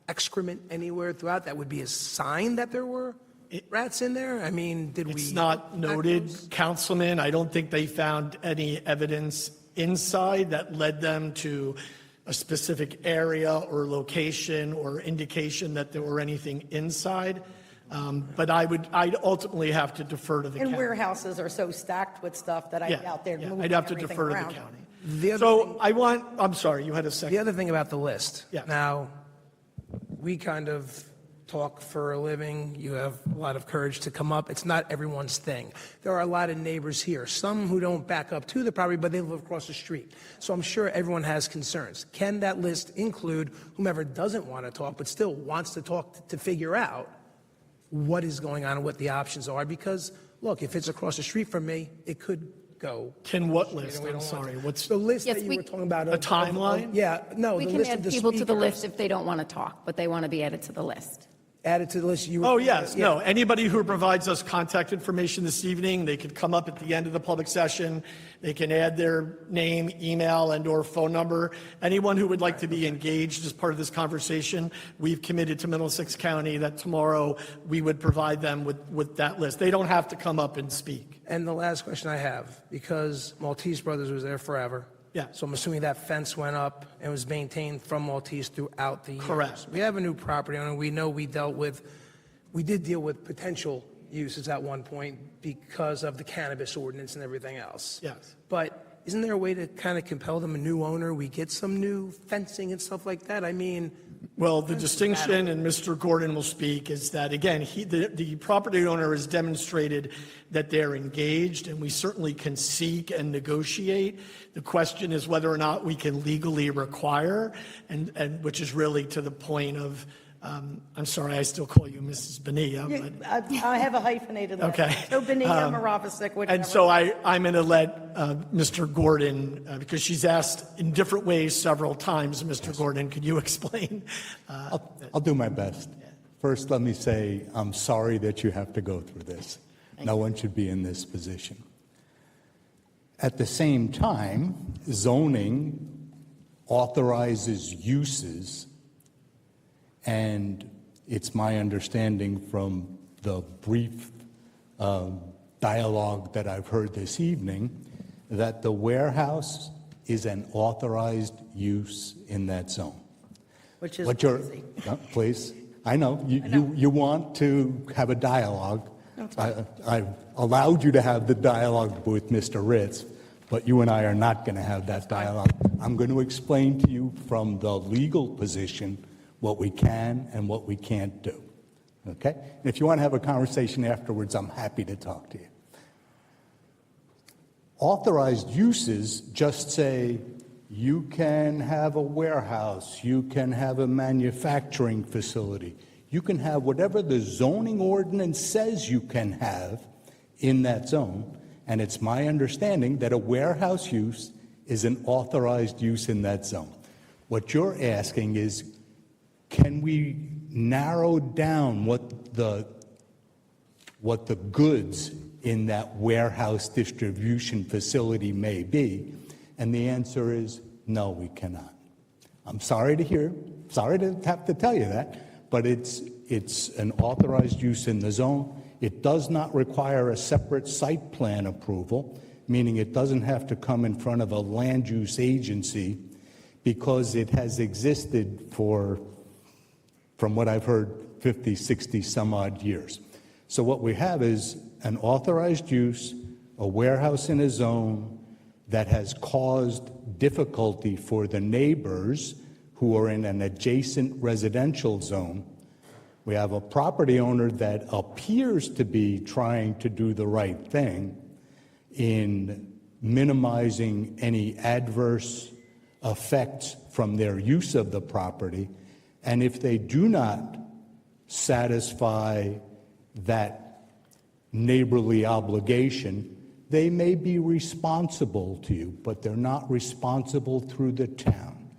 excrement anywhere throughout that would be a sign that there were rats in there? I mean, did we? It's not noted, Councilman. I don't think they found any evidence inside that led them to a specific area or location or indication that there were anything inside. But I'd ultimately have to defer to the And county. warehouses are so stacked with stuff that I Yeah, doubt they're yeah, moving I'd have to everything defer to the around. county. The other So I'm sorry, you had a second. The other thing about the list. Yeah. Now, we kind of talk for a living. You have a lot of courage to come up. It's not everyone's thing. There are a lot of neighbors here, some who don't back up to the property, but they live across the street. So I'm sure everyone has concerns. Can that list include whomever doesn't want to talk, but still wants to talk to figure out what is going on and what the options are? Because, look, if it's across the street from me, it could go. Can what list? We I'm don't want sorry. to. What's The list Yes, that you we- were talking about. A timeline? Yeah, no, We the can list of add the people to the speakers. list if they don't want to talk, but they want to be added to the list. Added to the list. You were- Oh, yes, Yeah. no. Anybody who provides us contact information this evening, they could come up at the end of the public session. They can add their name, email, and/or phone number. Anyone who would like to be engaged as part of this conversation, we've committed to Middlesex County that tomorrow we would provide them with that list. They don't have to come up and speak. And the last question I have, because Maltese Brothers was there forever. Yeah. So I'm assuming that fence went up and was maintained from Maltese throughout the years. Correct. We have a new property owner. We know we did deal with potential uses at one point because of the cannabis ordinance and everything else. Yes. But isn't there a way to kind of compel them, a new owner, we get some new fencing and stuff like that? I mean, Well, the distinction, and Mr. Gordon will speak, is that, again, the property owner has demonstrated that they're engaged, and we certainly can seek and negotiate. The question is whether or not we can legally require, and which is really to the point of I'm sorry, I still call you Mrs. Bonilla, but... I have a hyphenated last Okay. name. So Bonilla, Moravisic, whichever. And so I'm going to let Mr. Gordon, because she's asked in different ways several times, Mr. Gordon, could you explain? I'll do my best. First, let me say, I'm sorry that you have to go through this. No one should be in this position. At the same time, zoning authorizes uses, and it's my understanding from the brief dialogue that I've heard this evening that the warehouse is an authorized use in that zone. Which is But you're, crazy. no, please, I know, you want to have a dialogue. I've allowed you to have the dialogue with Mr. Ritz, but you and I are not going to have that dialogue. I'm going to explain to you from the legal position what we can and what we can't do, okay? And if you want to have a conversation afterwards, I'm happy to talk to you. Authorized uses just say you can have a warehouse, you can have a manufacturing facility, you can have whatever the zoning ordinance says you can have in that zone, and it's my understanding that a warehouse use is an authorized use in that zone. What you're asking is, can we narrow down what the goods in that warehouse distribution facility may be? And the answer is no, we cannot. I'm sorry to have to tell you that, but it's an authorized use in the zone. It does not require a separate site plan approval, meaning it doesn't have to come in front of a land use agency because it has existed for, from what I've heard, 50, 60 some odd years. So what we have is an authorized use, a warehouse in a zone that has caused difficulty for the neighbors who are in an adjacent residential zone. We have a property owner that appears to be trying to do the right thing in minimizing any adverse effects from their use of the property. And if they do not satisfy that neighborly obligation, they may be responsible to you, but they're not responsible through the town.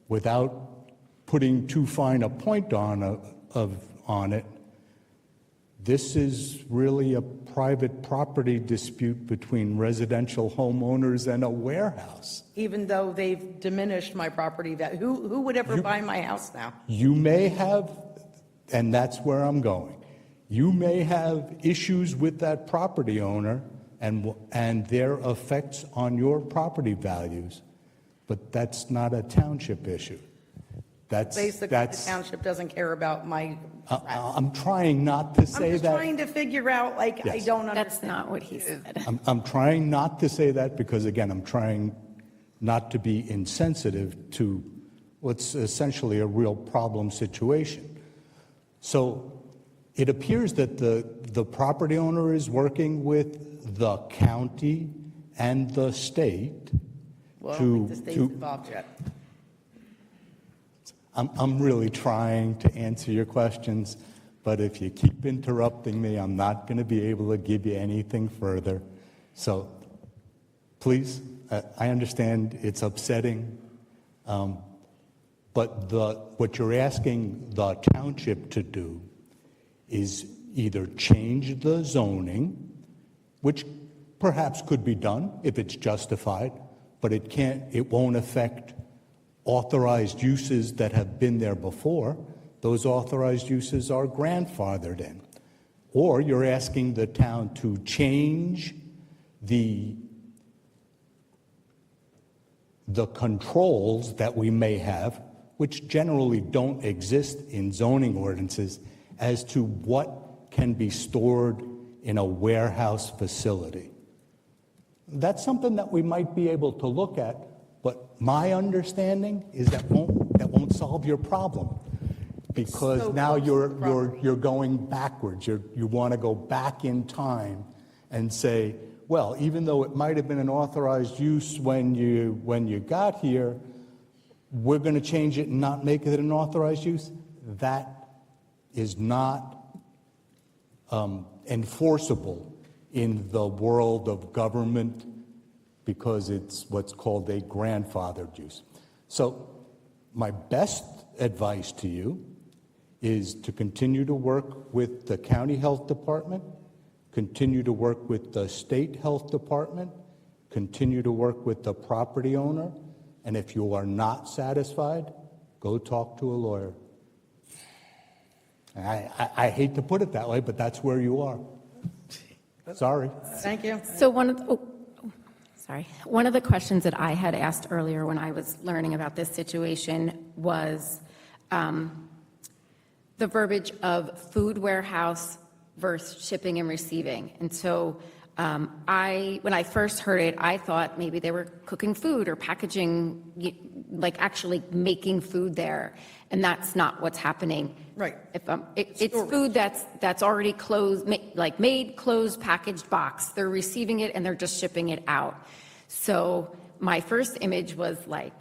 Without putting too fine a point on it, this is really a private property dispute between residential homeowners and a warehouse. Even though they've diminished my property value, who would ever buy my house now? You may have, and that's where I'm going, you may have issues with that property owner and their effects on your property values, but that's not a township issue. Basically, the township doesn't care about my... I'm trying not to say I'm just that. trying to figure out, I Yes. don't understand. That's not what he said. I'm trying not to say that because, again, I'm trying not to be insensitive to what's essentially a real problem situation. So it appears that the property owner is working with the county and the state Well, I don't think the state's involved yet. I'm really trying to answer your questions, but if you keep interrupting me, I'm not going to be able to give you anything further. So please, I understand it's upsetting, but what you're asking the township to do is either change the zoning, which perhaps could be done if it's justified, but it won't affect authorized uses that have been there before. Those authorized uses are grandfathered in. Or you're asking the town to change the controls that we may have, which generally don't exist in zoning ordinances, as to what can be stored in a warehouse facility. That's something that we might be able to look at, but my understanding is that won't solve your problem, because So now close to the property. you're going backwards. You want to go back in time and say, well, even though it might have been an authorized use when you got here, we're going to change it and not make it an authorized use. That is not enforceable in the world of government because it's what's called a grandfathered use. So my best advice to you is to continue to work with the county health department, continue to work with the state health department, continue to work with the property owner, and if you are not satisfied, go talk to a lawyer. I hate to put it that way, but that's where you are. Sorry. Thank you. So one of the questions that I had asked earlier when I was learning about this situation was the verbiage of food warehouse versus shipping and receiving. And so when I first heard it, I thought maybe they were cooking food or packaging, like actually making food there. And that's not what's happening. Right. It's food that's already closed, like made, closed, packaged box. They're receiving it and they're just shipping it out. So my first image was like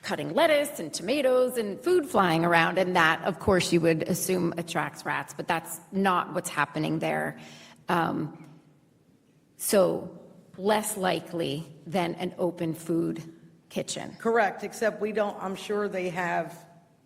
cutting lettuce and tomatoes and food flying around. And that, of course, you would assume attracts rats, but that's not what's happening there. So less likely than an open food kitchen. Correct, except I'm sure they have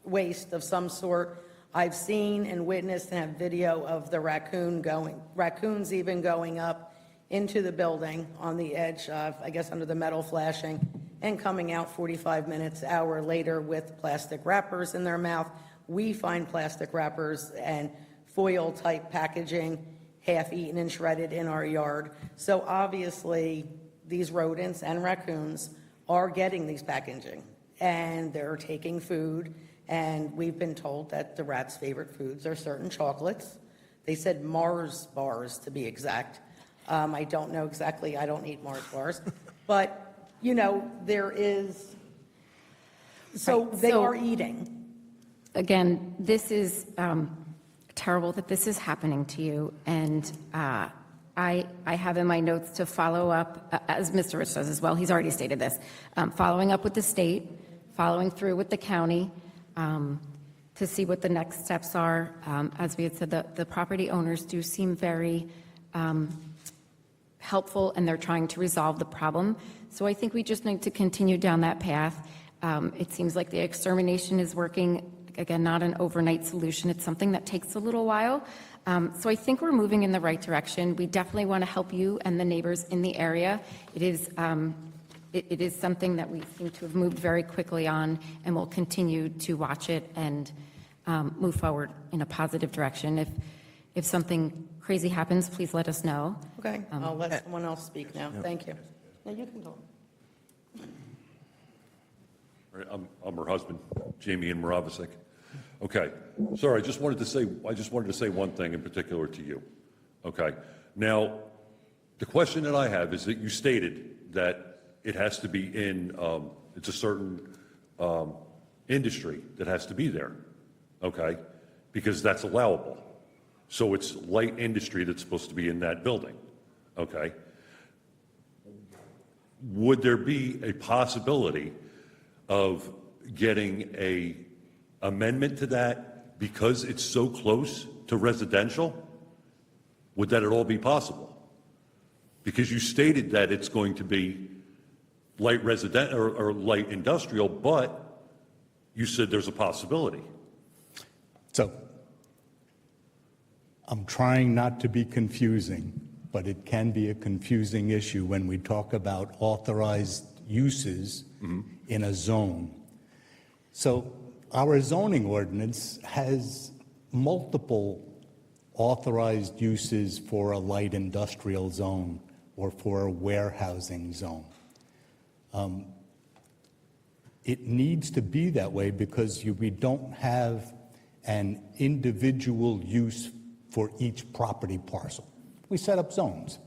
waste of some sort. I've seen and witnessed and have video of the raccoons even going up into the building on the edge of, I guess, under the metal flashing and coming out 45 minutes, hour later with plastic wrappers in their mouth. We find plastic wrappers and foil type packaging half eaten and shredded in our yard. So obviously these rodents and raccoons are getting these packaging and they're taking food. And we've been told that the rats' favorite foods are certain chocolates. They said Mars bars, to be exact. I don't know exactly. I don't eat Mars bars. But, there is, so Right. they So- are eating. Again, this is terrible that this is happening to you. And I have in my notes to follow up, as Mr. Rich does as well. He's already stated this. Following up with the state, following through with the county, to see what the next steps are. As we had said, the property owners do seem very helpful, and they're trying to resolve the problem. So I think we just need to continue down that path. It seems like the extermination is working, again, not an overnight solution. It's something that takes a little while. So I think we're moving in the right direction. We definitely want to help you and the neighbors in the area. It is something that we seem to have moved very quickly on, and we'll continue to watch it and move forward in a positive direction. If something crazy happens, please let us know. Okay, I'll let someone else speak now. Thank you. Now you can talk. I'm her husband, Jamie and Moravisic. Okay, sorry, I just wanted to say one thing in particular to you. Okay, now, the question that I have is that you stated that it has to be in, it's a certain industry that has to be there, okay? Because that's allowable. So it's light industry that's supposed to be in that building, okay? Would there be a possibility of getting a amendment to that because it's so close to residential? Would that at all be possible? Because you stated that it's going to be light residential or light industrial, but you said there's a possibility. So I'm trying not to be confusing, but it can be a confusing issue when we talk about authorized uses in a zone. So our zoning ordinance has multiple authorized uses for a light industrial zone or for a warehousing zone. It needs to be that way because we don't have an individual use for each property parcel. We set up zones.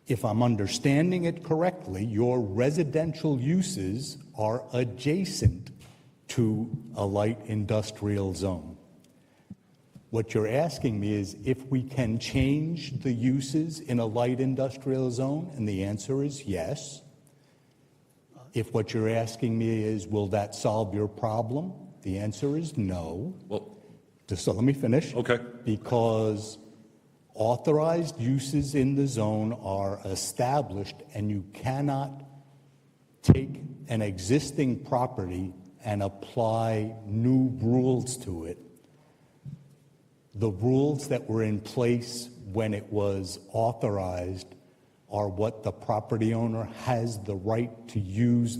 If I'm understanding it correctly, your residential uses are adjacent to a light industrial zone. What you're asking me is if we can change the uses in a light industrial zone, and the answer is yes. If what you're asking me is, will that solve your problem? The answer is no. Well, Just so let me finish. okay. Because authorized uses in the zone are established, and you cannot take an existing property and apply new rules to it. The rules that were in place when it was authorized are what the property owner has the right to use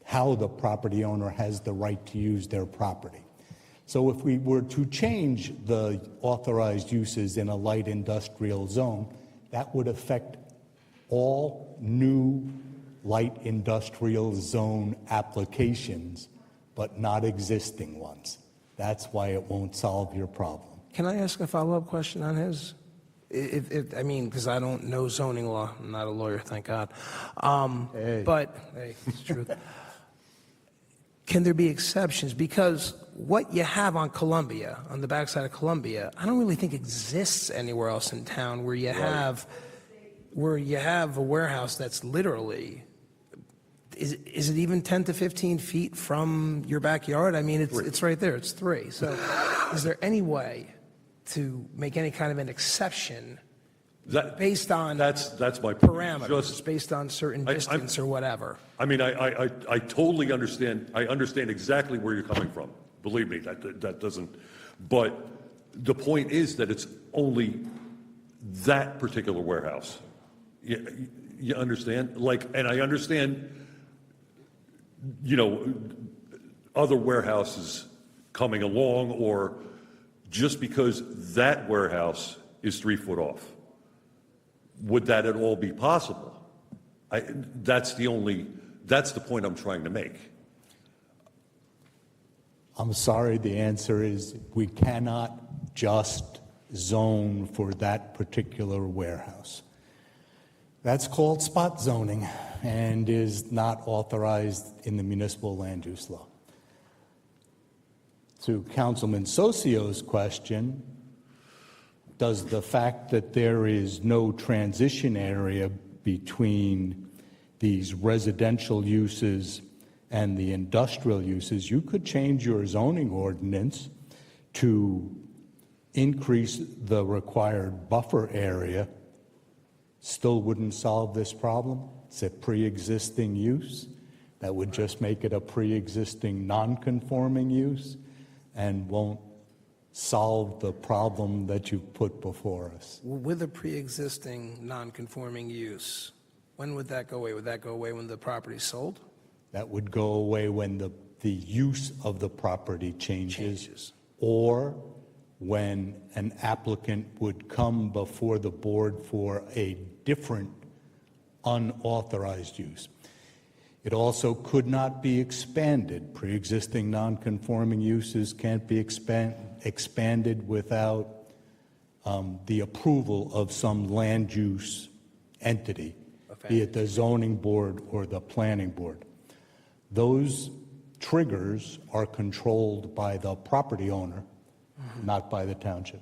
how the property owner has the right to use their property. So if we were to change the authorized uses in a light industrial zone, that would affect all new light industrial zone applications, but not existing ones. That's why it won't solve your problem. Can I ask a follow-up question on his? I mean, because I don't know zoning law. I'm not a lawyer, thank God. Hey. But, hey, it's true. Can there be exceptions? Because what you have on Columbia, on the backside of Columbia, I don't really think exists anywhere else in town where you have a warehouse that's literally, is it even 10 to 15 feet from your backyard? I mean, it's right there. It's 3. So is there any way to make any kind of an exception based on That's my point. parameters, based on certain distance or whatever? I mean, I totally understand. I understand exactly where you're coming from. Believe me, that doesn't. But the point is that it's only that particular warehouse. You understand? And I understand, other warehouses coming along, or just because that warehouse is 3 foot off. Would that at all be possible? That's the point I'm trying to make. I'm sorry, the answer is we cannot just zone for that particular warehouse. That's called spot zoning and is not authorized in the municipal land use law. To Councilman Socio's question, does the fact that there is no transition area between these residential uses and the industrial uses, you could change your zoning ordinance to increase the required buffer area, still wouldn't solve this problem. It's a pre-existing use. That would just make it a pre-existing non-conforming use and won't solve the problem that you've put before us. With a pre-existing non-conforming use, when would that go away? Would that go away when the property's sold? That would go away when the use of the property changes, or when an applicant would come before the board for a different unauthorized use. It also could not be expanded. Pre-existing non-conforming uses can't be expanded without the approval of some land use entity, be it the zoning board or the planning board. Those triggers are controlled by the property owner, not by the township.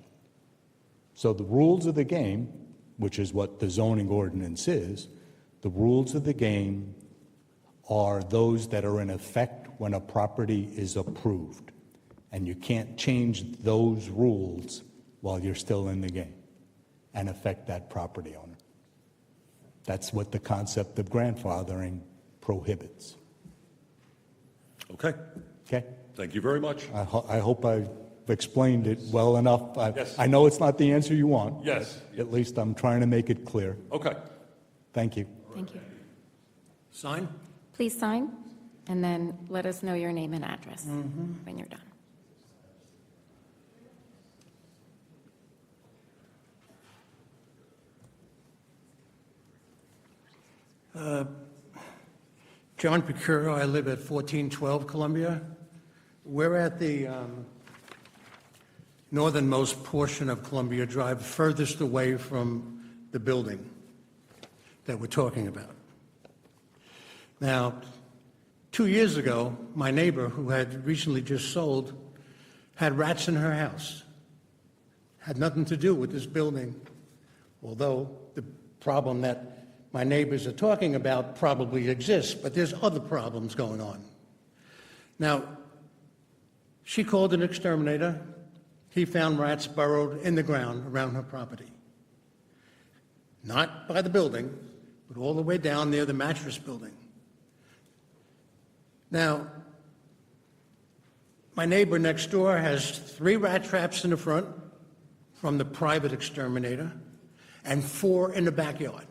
So the rules of the game, which is what the zoning ordinance is, the rules of the game are those that are in effect when a property is approved. And you can't change those rules while you're still in the game and affect that property owner. That's what the concept of grandfathering prohibits. Okay. Okay? Thank you very much. I hope I've explained it well enough. Yes. I know it's not the answer you want. Yes. At least I'm trying to make it clear. Okay. Thank you. Thank you. Sign? Please sign, and then let us know your name and address when you're done. John Picuro, I live at 1412 Columbia. We're at the northernmost portion of Columbia Drive, furthest away from the building that we're talking about. Now, 2 years ago, my neighbor, who had recently just sold, had rats in her house. Had nothing to do with this building, although the problem that my neighbors are talking about probably exists, but there's other problems going on. Now, she called an exterminator. He found rats burrowed in the ground around her property. Not by the building, but all the way down near the mattress building. Now, my neighbor next door has 3 rat traps in the front from the private exterminator and 4 in the backyard.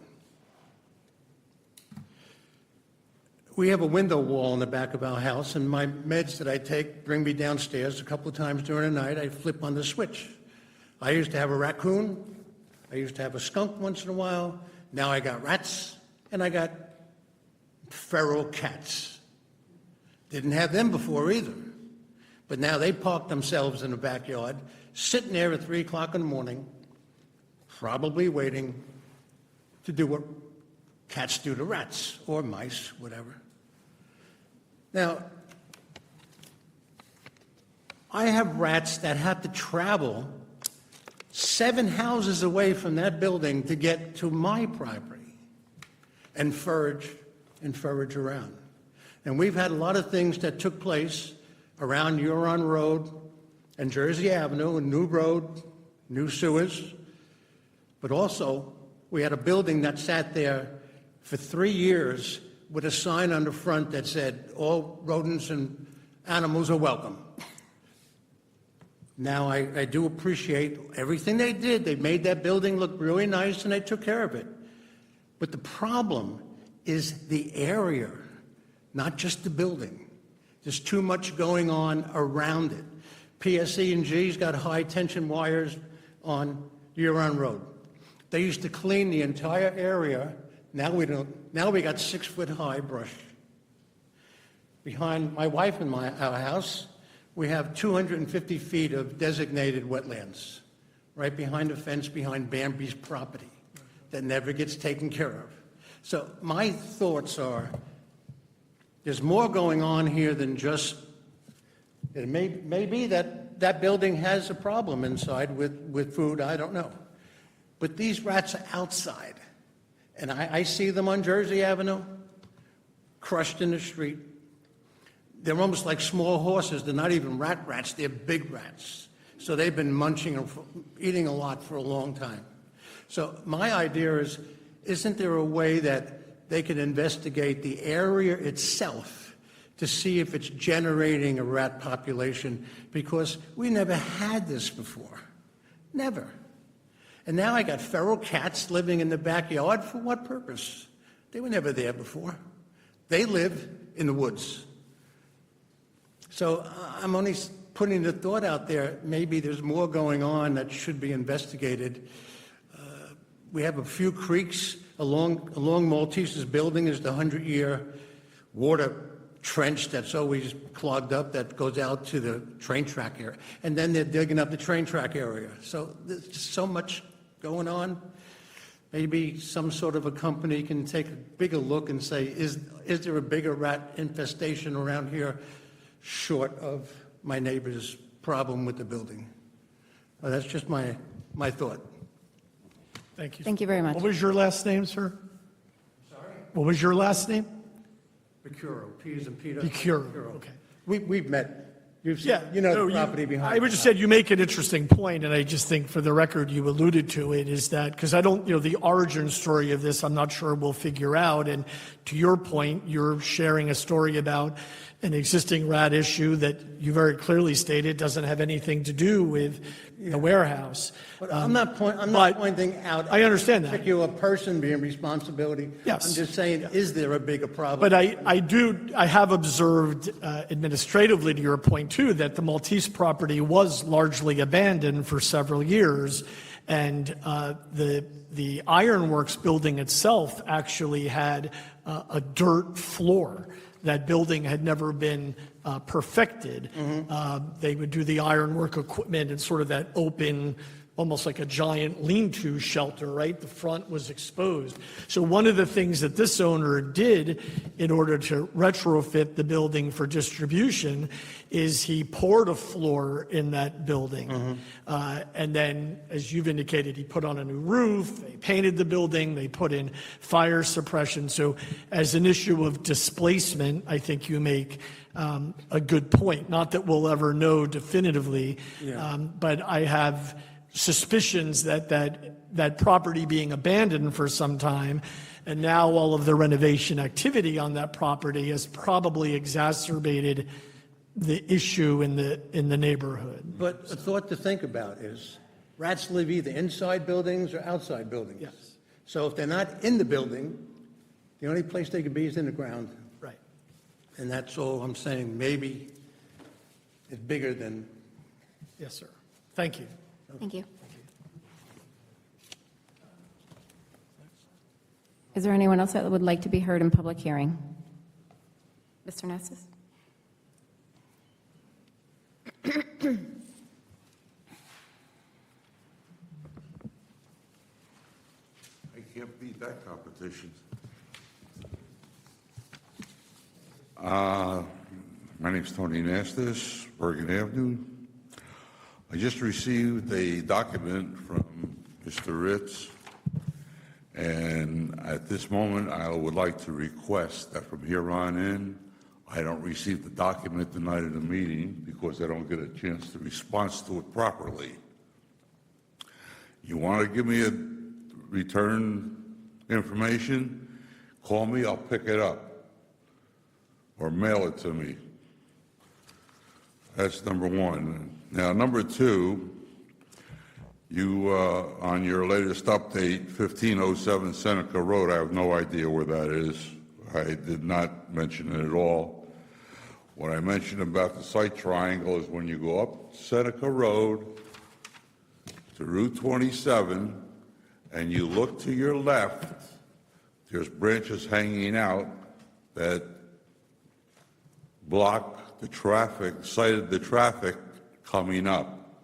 We have a window wall in the back of our house, and my meds that I take bring me downstairs a couple of times during the night. I flip on the switch. I used to have a raccoon. I used to have a skunk once in a while. Now I got rats, and I got feral cats. Didn't have them before either. But now they park themselves in the backyard, sitting there at 3 o'clock in the morning, probably waiting to do what cats do to rats or mice, whatever. Now, I have rats that have to travel 7 houses away from that building to get to my property and forage around. And we've had a lot of things that took place around Huron Road and Jersey Avenue and New Road, new sewers. But also, we had a building that sat there for 3 years with a sign on the front that said, all rodents and animals are welcome. Now, I do appreciate everything they did. They made that building look really nice, and they took care of it. But the problem is the area, not just the building. There's too much going on around it. PSE&G's got high-tension wires on Huron Road. They used to clean the entire area. Now we don't. Now we got 6-foot-high brush. Behind my wife and our house, we have 250 feet of designated wetlands, right behind the fence behind Bambi's property that never gets taken care of. So my thoughts are, there's more going on here than just, it may be that that building has a problem inside with food, I don't know. But these rats are outside. And I see them on Jersey Avenue, crushed in the street. They're almost like small horses. They're not even rats, they're big rats. So they've been munching and eating a lot for a long time. So my idea is, isn't there a way that they can investigate the area itself to see if it's generating a rat population? Because we never had this before. Never. And now I got feral cats living in the backyard. For what purpose? They were never there before. They live in the woods. So I'm only putting the thought out there, maybe there's more going on that should be investigated. We have a few creeks along Maltese's building is the 100-year water trench that's always clogged up that goes out to the train track area. And then they're digging up the train track area. So there's just so much going on. Maybe some sort of a company can take a bigger look and say, is there a bigger rat infestation around here short of my neighbor's problem with the building? Well, that's just my thought. Thank you. Thank you very much. What was your last name, sir? Sorry? What was your last name? Picuro, P as in Peter. Picuro, okay. We've met. Yeah. You know no, the property behind. I would just said you make an interesting point, and I just think for the record you alluded to it, is that, because I don't, the origin story of this, I'm not sure we'll figure out. And to your point, you're sharing a story about an existing rat issue that you very clearly stated doesn't have anything to do with the warehouse. But I'm not pointing out. I understand that. A particular person being responsibility. Yes. I'm just saying, is there a bigger problem? But I have observed administratively, to your point too, that the Maltese property was largely abandoned for several years, and the Ironworks building itself actually had a dirt floor. That building had never been perfected. Mm-hmm. They would do the ironwork equipment in sort of that open almost like a giant lean-to shelter, right? The front was exposed. So one of the things that this owner did in order to retrofit the building for distribution is he poured a floor in that building. And then, as you've indicated, he put on a new roof, they painted the building, they put in fire suppression. So as an issue of displacement, I think you make a good point. Not that we'll ever know definitively, but I have suspicions that property being abandoned for some time, and now all of the renovation activity on that property has probably exacerbated the issue in the neighborhood. But a thought to think about is, rats live either inside buildings or outside buildings. Yes. So if they're not in the building, the only place they could be is in the ground. Right. And that's all I'm saying. Maybe it's bigger than. Yes, sir. Thank you. Thank you. Is there anyone else that would like to be heard in public hearing? Mr. Nessis? I can't beat that competition. My name's Tony Nastis, Bergen Avenue. I just received a document from Mr. Ritz, and at this moment, I would like to request that from here on in, I don't receive the document the night of the meeting because I don't get a chance to respond to it properly. You want to give me a return information? Call me, I'll pick it up, or mail it to me. That's number one. Now, number two, you, on your latest update, 1507 Seneca Road, I have no idea where that is. I did not mention it at all. What I mentioned about the site triangle is when you go up Seneca Road to Route 27 and you look to your left, there's branches hanging out that block the traffic, sighted the traffic coming up.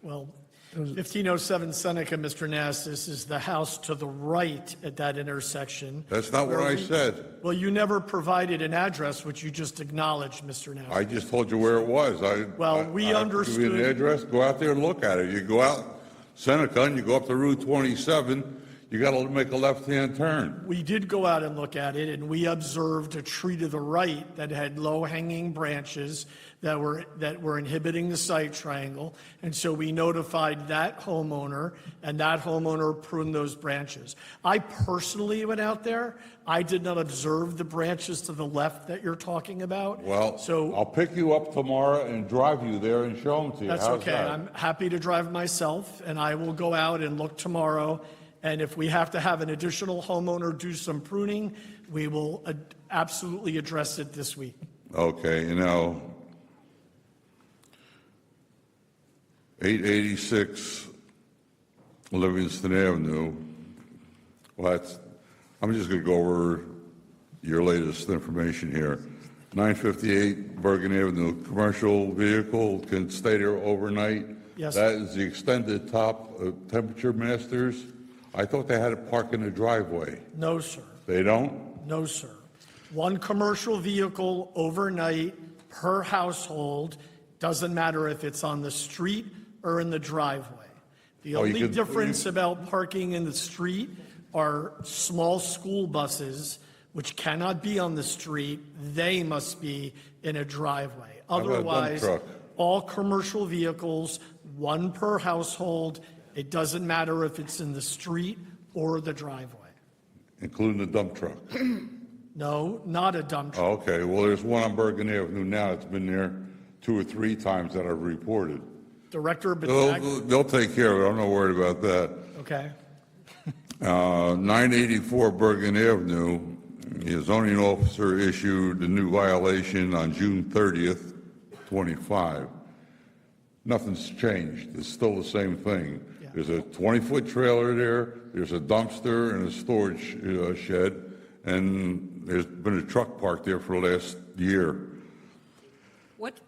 Well, 1507 Seneca, Mr. Nassis, is the house to the right at that intersection. That's not what I said. Well, you never provided an address, which you just acknowledged, Mr. Nassis. I just told you where it was. Well, we I understood- Give you an address, go out there and look at it. You go out Seneca and you go up to Route 27, you got to make a left-hand turn. We did go out and look at it, and we observed a tree to the right that had low-hanging branches that were inhibiting the site triangle, and so we notified that homeowner, and that homeowner pruned those branches. I personally went out there. I did not observe the branches to the left that you're talking about. Well, So I'll pick you up tomorrow and drive you there and show them to you. that's How's okay. that? I'm happy to drive myself, and I will go out and look tomorrow. And if we have to have an additional homeowner do some pruning, we will absolutely address it this week. Okay, 886 Livingston Avenue. Well, I'm just going to go over your latest information here. 958 Bergen Avenue, commercial vehicle can stay there overnight? Yes. That is the extended top temperature masters? I thought they had to park in the driveway. No, sir. They don't? No, sir. One commercial vehicle overnight per household, doesn't matter if it's on the street or in the driveway. The Oh, you only could- difference about parking in the street are small school buses, which cannot be on the street. They must be in a driveway. about a dump Otherwise, truck? all commercial vehicles, one per household. It doesn't matter if it's in the street or the driveway. Including the dump truck? No, not a dump truck. Oh, okay, well, there's one on Bergen Avenue now, it's been there 2 or 3 times that I've reported. Director Batag, They'll take care of it, I'm not worried about that. okay. 984 Bergen Avenue, the zoning officer issued a new violation on June 30th, 25. Nothing's changed, it's still the same thing. Yeah. There's a 20-foot trailer there, there's a dumpster and a storage shed, and there's been a truck parked there for the last year.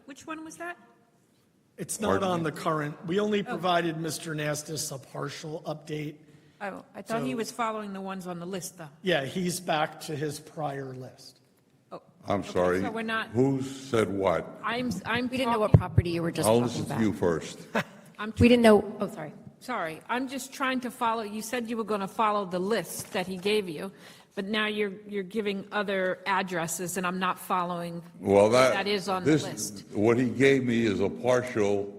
Which one was that? It's not Pardon on me? the current, we only provided Mr. Nastis a partial update. Oh, I thought he was following the ones on the list, though. Yeah, he's back to his prior list. Oh, I'm okay, sorry. so we're not, Who said what? I'm We didn't know what talking, property you were just I'll talking listen to about. you first. We didn't know, oh, sorry. sorry, I'm just trying to follow, you said you were going to follow the list that he gave you, but now you're giving other addresses, and I'm not following Well, what that is on the this- list. What he gave me is a partial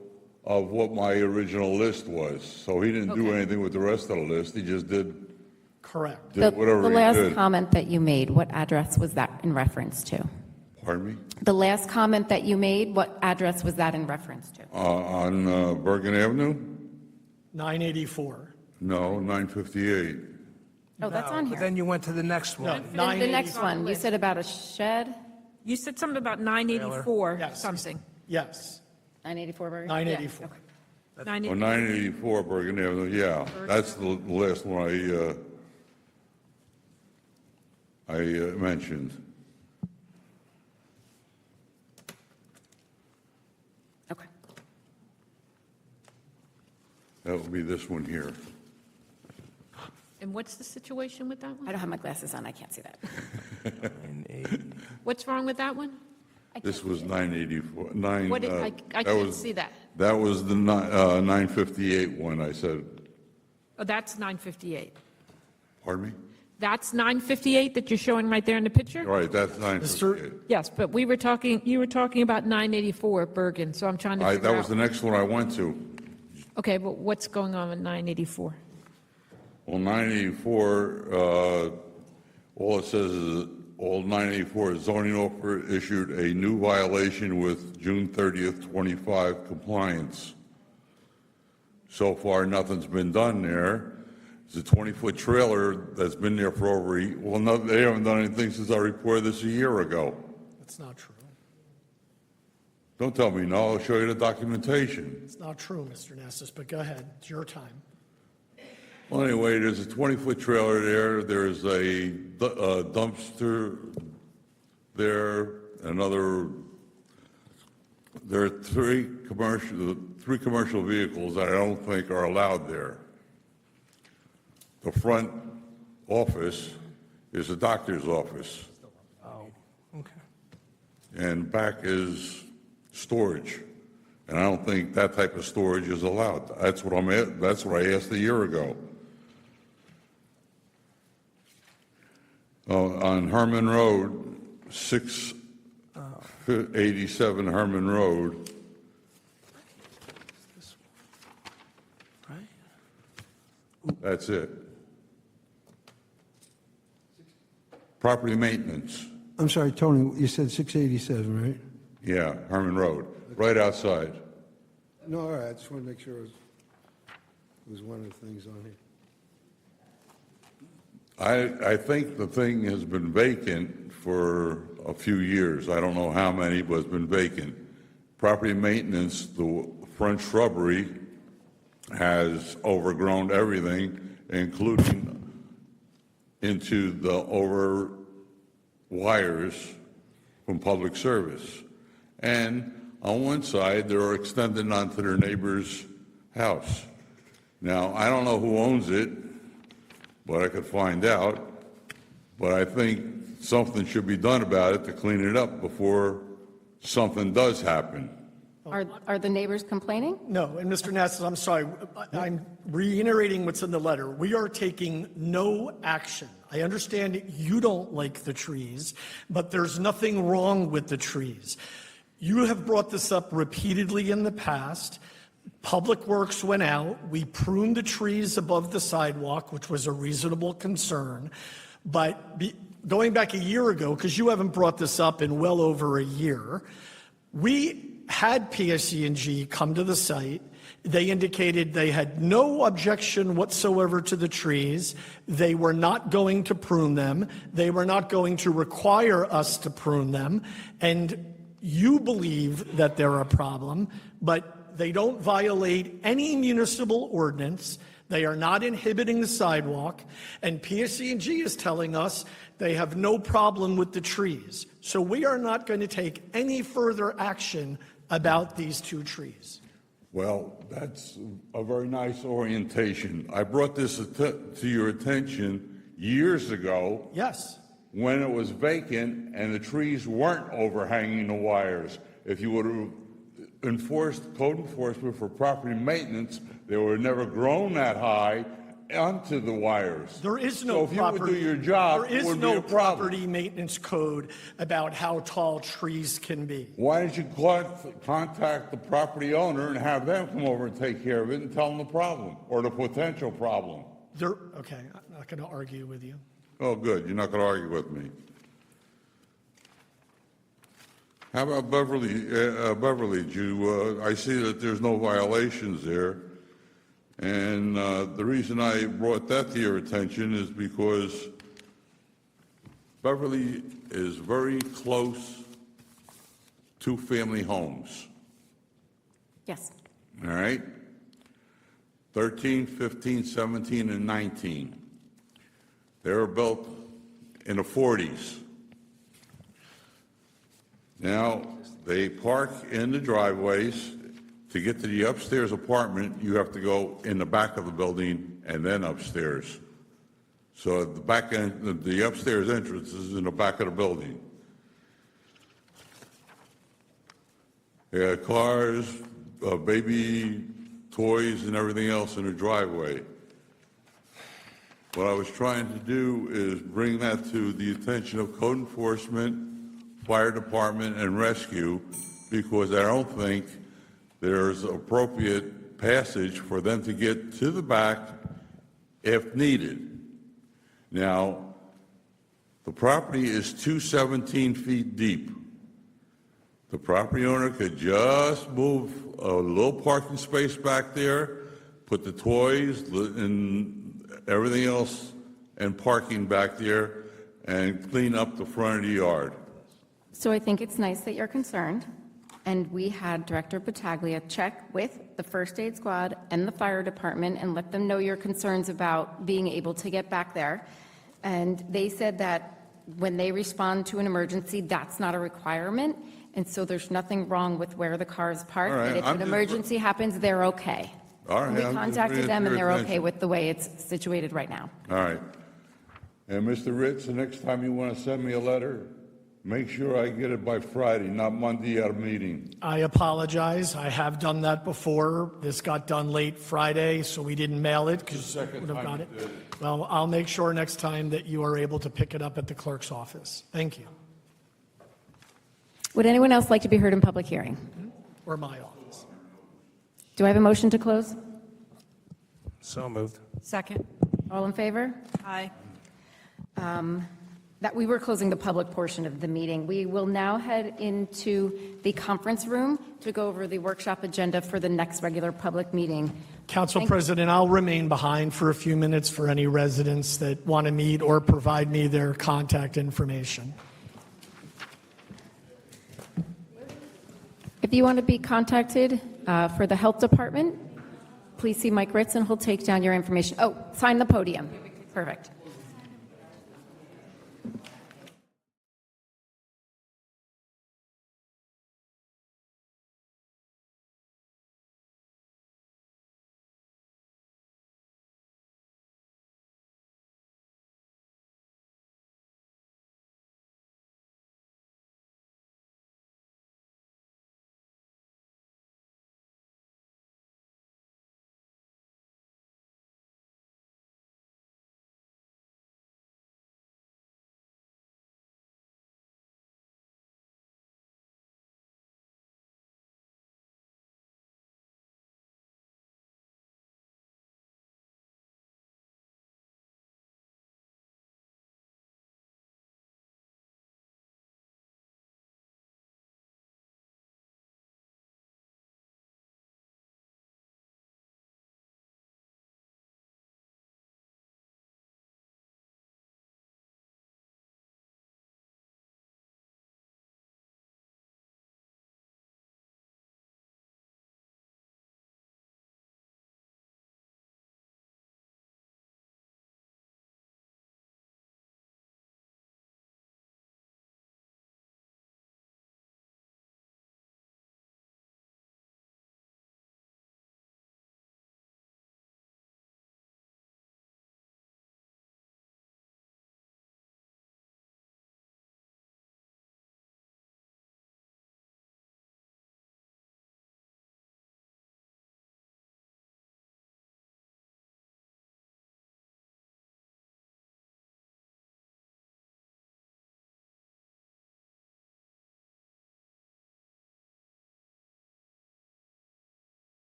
of what my original list was. So he didn't do Okay. anything with the rest of the list. He just did Correct. The whatever the he last did. comment that you made, what address was that in reference to? Pardon me? The last comment that you made, what address was that in reference to? On Bergen Avenue? 984. No, 958. Oh, that's No, on But here. then you went to the next No, one. The next 984. one, you said about a shed, You said something about 984 Yes. something. Yes, 984 Bergen? 984. Okay. 90 Well, 984 Bergen Avenue, yeah. That's the last one I mentioned. Okay. That would be this one here. And what's the situation with that I one? don't have my glasses on, I can't see that. What's wrong with that one? This was 984, 9. What, I that can't was- see that. That was the 958 one, I said. Oh, that's 958. Pardon me? That's 958 that you're showing right there in the picture? All right, that's 958. Yes, but you were talking about 984 Bergen, so I'm trying to figure That was out. the next one I went to. Okay, but what's going on with 984? Well, 984, all it says is, all 984 zoning officer issued a new violation with June 30th, 25 compliance. So far, nothing's been done there. It's a 20-foot trailer that's been there for over, no, they haven't done anything since I reported this a year ago. That's not true. Don't tell me no, I'll show you the documentation. It's not true, Mr. Nastis, but go ahead, it's your time. Well, anyway, there's a 20-foot trailer there, there's a dumpster there, there are three commercial vehicles that I don't think are allowed there. The front office is a doctor's office, Oh, okay. and back is storage. And I don't think that type of storage is allowed. That's what I asked a year ago. On Herman Road, 687 Herman Road, Right? that's it. Property maintenance, I'm sorry, Tony, you said 687, right? yeah, Herman Road, right outside. No, all right, I just want to make sure it was one of the things on here. I think the thing has been vacant for a few years. I don't know how many, but it's been vacant. Property maintenance, the front shrubbery has overgrown everything, including into the over wires from public service. And on one side, they're extending onto their neighbor's house. Now, I don't know who owns it, but I could find out. But I think something should be done about it to clean it up before something does happen. Are the neighbors complaining? No, and Mr. Nastis, I'm sorry, I'm reiterating what's in the letter. We are taking no action. I understand you don't like the trees, but there's nothing wrong with the trees. You have brought this up repeatedly in the past. Public Works went out, we pruned the trees above the sidewalk, which was a reasonable concern. But going back a year ago, because you haven't brought this up in well over a year, we had PSE&G come to the site. They indicated they had no objection whatsoever to the trees. They were not going to prune them. They were not going to require us to prune them. And you believe that they're a problem, but they don't violate any municipal ordinance. They are not inhibiting the sidewalk. And PSE&G is telling us they have no problem with the trees. So we are not going to take any further action about these two trees. Well, that's a very nice orientation. I brought this to your attention years ago Yes. when it was vacant and the trees weren't overhanging the wires. If you would have enforced code enforcement for property maintenance, they would have never grown that high onto the wires. There is So no if you would property. do your job, There it is wouldn't be no a problem. property maintenance code about how tall trees can be. Why didn't you contact the property owner and have them come over and take care of it and tell them the problem or the potential problem? Okay, I'm not going to argue with you. Oh, good. You're not going to argue with me. How about Beverly? Beverly, I see that there's no violations there. And the reason I brought that to your attention is because Beverly is very close to family homes. Yes. All right? 13, 15, 17, and 19. They were built in the 40s. Now, they park in the driveways. To get to the upstairs apartment, you have to go in the back of the building and then upstairs. So the back end, the upstairs entrance is in the back of the building. They got cars, baby toys, and everything else in the driveway. What I was trying to do is bring that to the attention of code enforcement, fire department, and rescue, because I don't think there's appropriate passage for them to get to the back if needed. Now, the property is 217 feet deep. The property owner could just move a little parking space back there, put the toys and everything else and parking back there, and clean up the front of the yard. So I think it's nice that you're concerned, and we had Director Battaglia check with the first aid squad and the fire department and let them know your concerns about being able to get back there. And they said that when they respond to an emergency, that's not a requirement, and so there's nothing wrong with where the car is parked. All right, And if I'm an just- emergency happens, they're okay. All right, And we I'm just contacted bringing it them, to and your they're okay attention. with the way it's situated right now. All right. And Mr. Ritz, the next time you want to send me a letter, make sure I get it by Friday, not Monday at a meeting. I apologize. I have done that before. This got done late Friday, so we didn't mail it because we Second would have time got you it. did. Well, I'll make sure next time that you are able to pick it up at the clerk's office. Thank you. Would anyone else like to be heard in public hearing? Or my office. Do I have a motion to close? So moved. Second. All in favor? Aye. That we were closing the public portion of the meeting. We will now head into the conference room to go over the workshop agenda for the next regular public meeting. Council Thank- President, I'll remain behind for a few minutes for any residents that want to meet or provide me their contact information. If you want to be contacted for the health department, please see Mike Ritz and he'll take down your information. Oh, sign the podium. Perfect.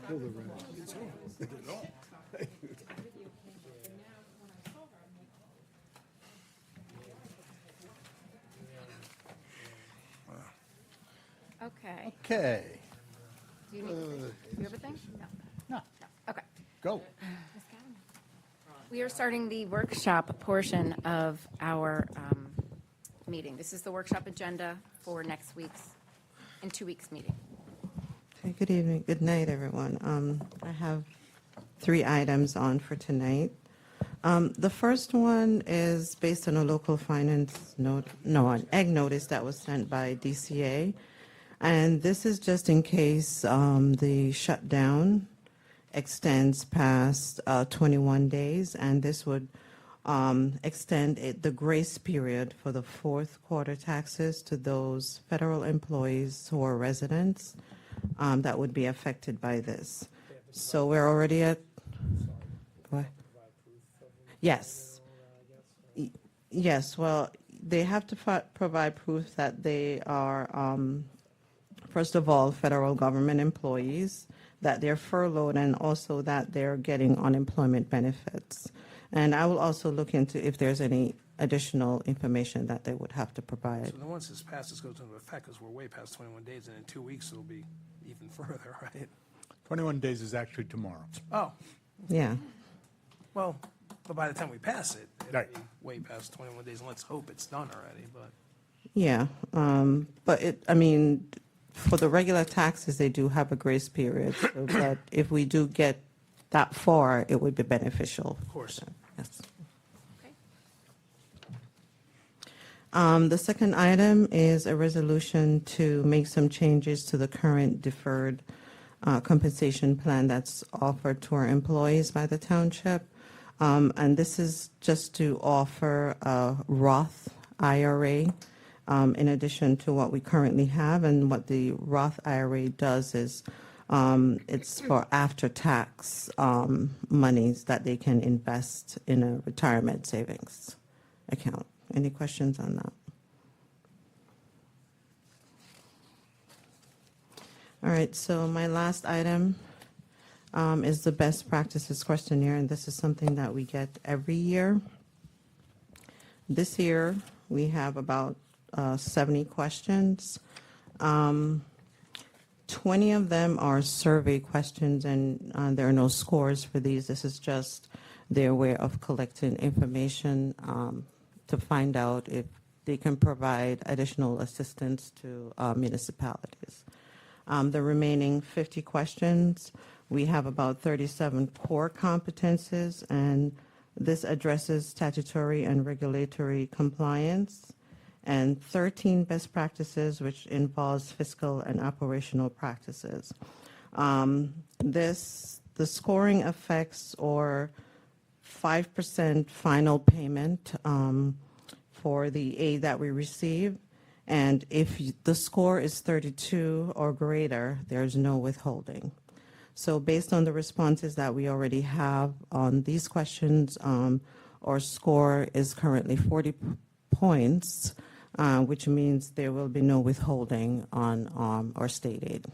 Pull the rest. Okay. Okay, Do you have a thing? No. No. Okay. go. We are starting the workshop portion of our meeting. This is the workshop agenda for next week's, in 2 weeks' meeting. Okay, good evening, good night, everyone. I have 3 items on for tonight. The first one is based on a local finance note, no, an egg notice that was sent by DCA. And this is just in case the shutdown extends past 21 days, and this would extend the grace period for the fourth quarter taxes to those federal employees who are residents that would be affected by this. So we're already at, what? Yes. Yes, well, they have to provide proof that they are, first of all, federal government employees, that they're furloughed, and also that they're getting unemployment benefits. And I will also look into if there's any additional information that they would have to provide. So then once this passes, goes into effect, because we're way past 21 days, and in 2 weeks, it'll be even further, right? 21 days is actually tomorrow. Oh, Yeah. well, but by the time we pass it, it'll Right. be way past 21 days, and let's hope it's done already, but. Yeah, but I mean, for the regular taxes, they do have a grace period, so that if we do get that far, it would be beneficial. Of course. Yes. Okay. The second item is a resolution to make some changes to the current deferred compensation plan that's offered to our employees by the township. And this is just to offer a Roth IRA in addition to what we currently have. And what the Roth IRA does is it's for after-tax monies that they can invest in a retirement savings account. Any questions on that? All right, so my last item is the best practices questionnaire, and this is something that we get every year. This year, we have about 70 questions. 20 of them are survey questions, and there are no scores for these. This is just their way of collecting information to find out if they can provide additional assistance to municipalities. The remaining 50 questions, we have about 37 core competences, and this addresses statutory and regulatory compliance, and 13 best practices, which involves fiscal and operational practices. The scoring affects or 5% final payment for the aid that we receive. And if the score is 32 or greater, there's no withholding. So based on the responses that we already have on these questions, our score is currently 40 points, which means there will be no withholding on our state aid.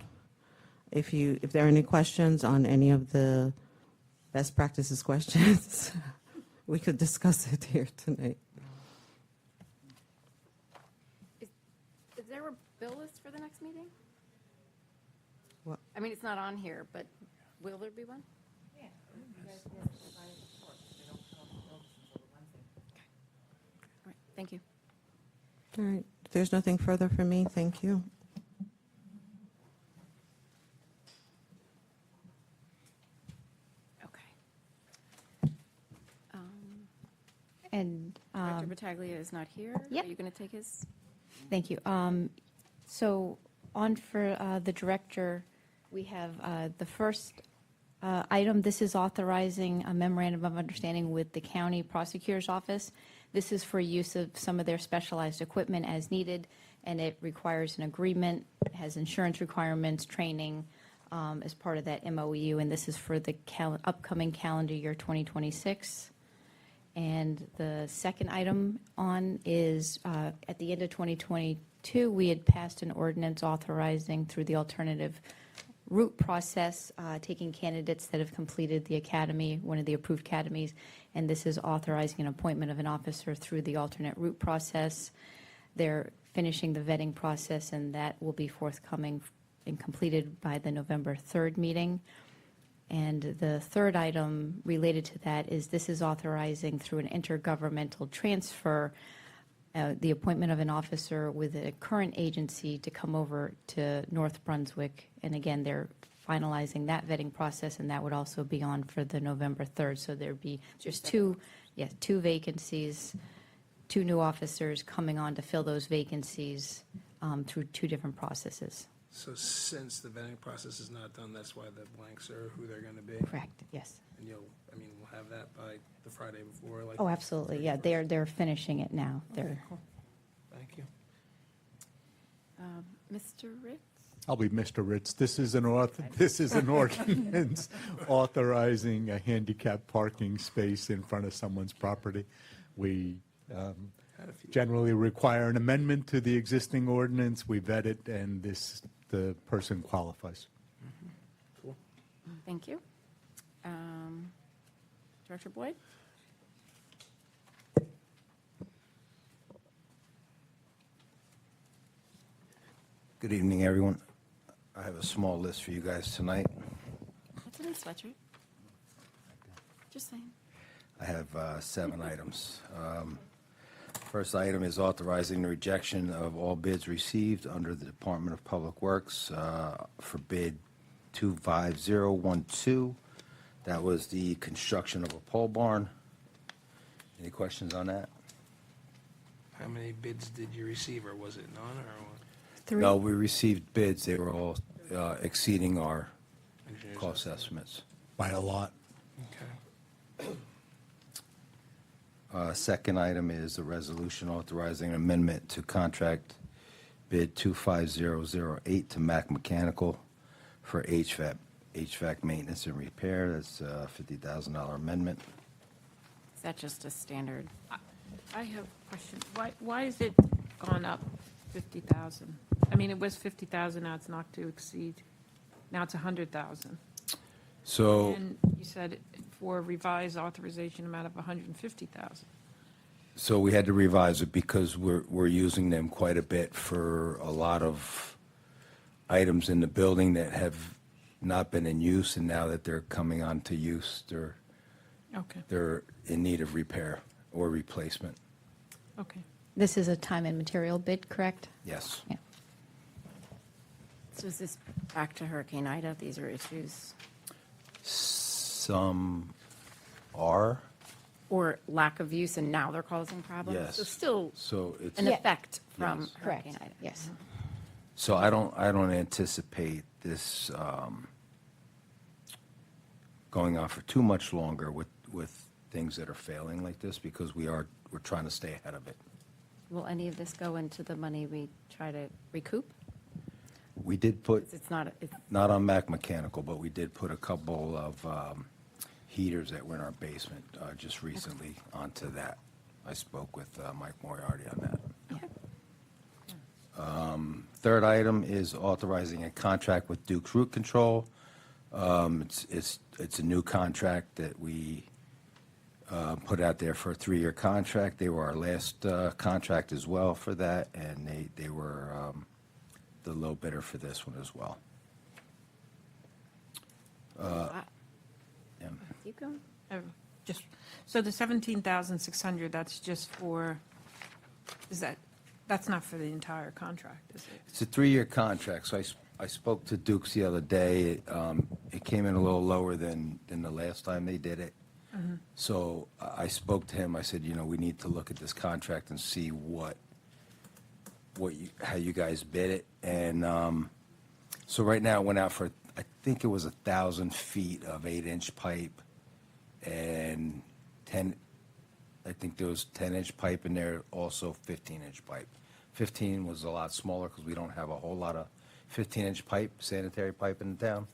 If there are any questions on any of the best practices questions, we could discuss it here tonight. Is there a bill list for the next meeting? What? I mean, it's not on here, but will there be one? All right, thank you. All right, if there's nothing further for me, thank you. Okay. And Director Battaglia is not here. Yep. Are you going to take his? thank you. So on for the director, we have the first item. This is authorizing a memorandum of understanding with the county prosecutor's office. This is for use of some of their specialized equipment as needed, and it requires an agreement, has insurance requirements, training as part of that MOU, and this is for the upcoming calendar year 2026. And the second item on is at the end of 2022, we had passed an ordinance authorizing through the alternative route process, taking candidates that have completed the academy, one of the approved academies, and this is authorizing an appointment of an officer through the alternate route process. They're finishing the vetting process, and that will be forthcoming and completed by the November 3rd meeting. And the third item related to that is this is authorizing through an intergovernmental transfer the appointment of an officer with a current agency to come over to North Brunswick. And again, they're finalizing that vetting process, and that would also be on for the November 3rd. So there'd be just two vacancies, 2 new officers coming on to fill those vacancies through 2 different processes. So since the vetting process is not done, that's why the blanks are who they're going to be? Correct, yes. And we'll have that by the Friday before, like? Oh, absolutely, yeah, they're finishing it now. They're. Cool. Thank you. Mr. Ritz? I'll be Mr. Ritz. This is an ordinance authorizing a handicap parking space in front of someone's property. We generally require an amendment to the existing ordinance. We vet it, and the person qualifies. Cool. Thank you. Director Boyd? Good evening, everyone. I have a small list for you guys tonight. That's a nice sweatshirt. Just saying. I have 7 items. First item is authorizing the rejection of all bids received under the Department of Public Works for bid 25012. That was the construction of a pole barn. Any questions on that? How many bids did you receive, or was it none, or what? 3. No, we received bids. They were all exceeding our cost estimates. By a lot. Okay. Second item is a resolution authorizing an amendment to contract bid 25008 to Mac Mechanical for HVAC maintenance and repair. That's a $50,000 amendment. Is that just a standard? I have a question. Why is it gone up 50,000? I mean, it was 50,000, now it's not to exceed, now it's 100,000. So, And you said for revised authorization amount of 150,000. so we had to revise it because we're using them quite a bit for a lot of items in the building that have not been in use, and now that they're coming on to use, Okay, they're in need of repair or replacement. okay. This is a time and material bid, correct? Yes. Yeah. So is this back to Hurricane Ida? These are issues? Some are, Or lack of use and now they're causing problems? yes. So still So it's. an Yeah. effect from Yes. Hurricane Correct, Ida? yes. So I don't anticipate this going on for too much longer with things that are failing like this, because we're trying to stay ahead of it. Will any of this go into the money we try to recoup? We did put, It's not, it's, not on Mac Mechanical, but we did put a couple of heaters that were in our basement just recently onto that. I spoke with Mike Moriarty on that. Third item is authorizing a contract with Duke's Root Control. It's a new contract that we put out there for a 3-year contract. They were our last contract as well for that, and they were the low bidder for this one as well. Yeah. keep going. Just, so the 17,600, that's just for, that's not for the entire contract, is it? It's a 3-year contract, so I spoke to Dukes the other day. It came in a little lower than the last time they did it. So I spoke to him. I said, we need to look at this contract and see how you guys bid it. And so right now it went out for, I think it was 1,000 feet of 8-inch pipe and 10, I think there was 10-inch pipe in there, also 15-inch pipe. 15 was a lot smaller because we don't have a whole lot of 15-inch pipe, sanitary pipe in the town.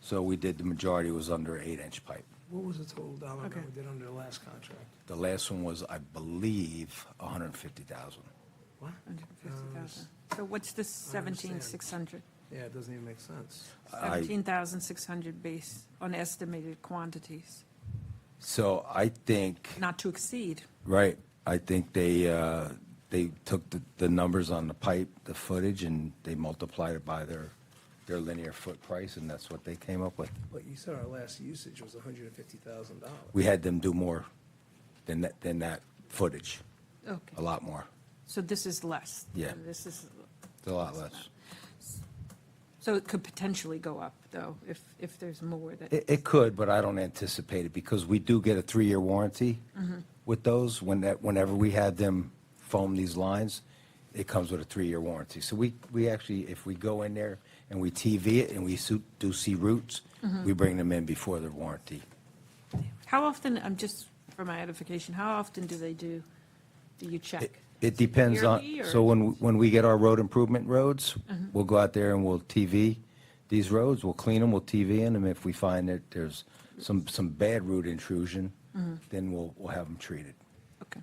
So we did, the majority was under 8-inch pipe. What was the total dollar amount we did under the last contract? The last one was, I believe, 150,000. What? 150,000. So what's the 17,600? Yeah, it doesn't even make sense. 17,600 base on estimated quantities, So I think, not to exceed. right, I think they took the numbers on the pipe, the footage, and they multiplied it by their linear foot price, and that's what they came up with. But you said our last usage was $150,000. We had them do more than that footage, Okay, a lot more. so this is less. Yeah. This is, It's a lot less. so it could potentially go up, though, if there's more that. It could, but I don't anticipate it because we do get a 3-year warranty with those. Whenever we have them foam these lines, it comes with a 3-year warranty. So we actually, if we go in there and we TV it and we do see roots, we bring them in before the warranty. How often, just for my edification, how often do you check? It depends on, Yearly, or- so when we get our road improvement roads, we'll go out there and we'll TV these roads, we'll clean them, we'll TV in them. If we find that there's some bad root intrusion, then we'll have them treated. Okay.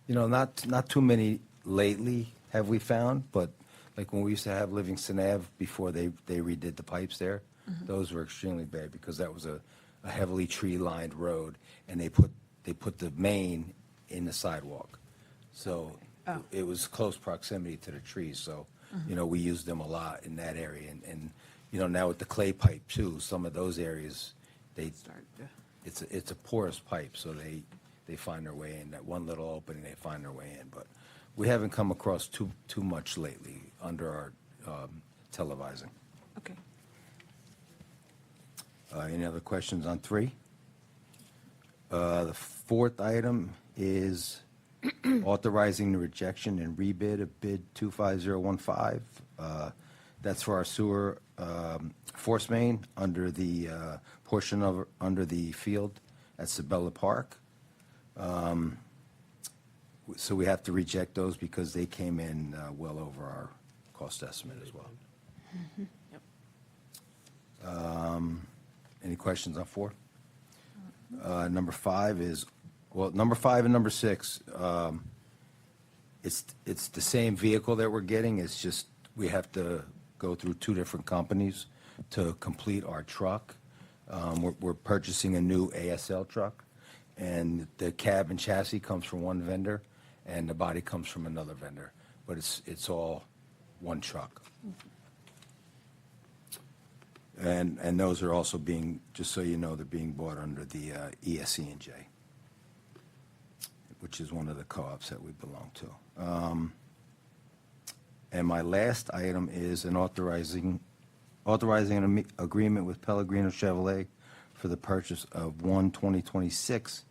You know, not too many lately have we found, but like when we used to have Livingston Ave before they redid the pipes there, those were extremely bad because that was a heavily tree-lined road, and they put the main in the sidewalk. So it was close proximity to the trees, so, you know, we used them a lot in that area. And you know, now with the clay pipe too, some of those areas, it's a porous pipe, so they find their way in. That one little opening, they find their way in. But we haven't come across too much lately under our televising. Okay. Any other questions on 3? The 4th item is authorizing the rejection and rebid of bid 25015. That's for our sewer force main under the portion under the field at Sabella Park. So we have to reject those because they came in well over our cost estimate as well. Any questions on 4? Number 5 is, well, number 5 and number 6, it's the same vehicle that we're getting. It's just we have to go through 2 different companies to complete our truck. We're purchasing a new ASL truck, and the cab and chassis comes from one vendor, and the body comes from another vendor. But it's all one truck. And those are also being, just so you know, they're being bought under the ESC&J, which is one of the co-ops that we belong to. And my last item is an authorizing an agreement with Pellegrino Chevrolet for the purchase of one 2026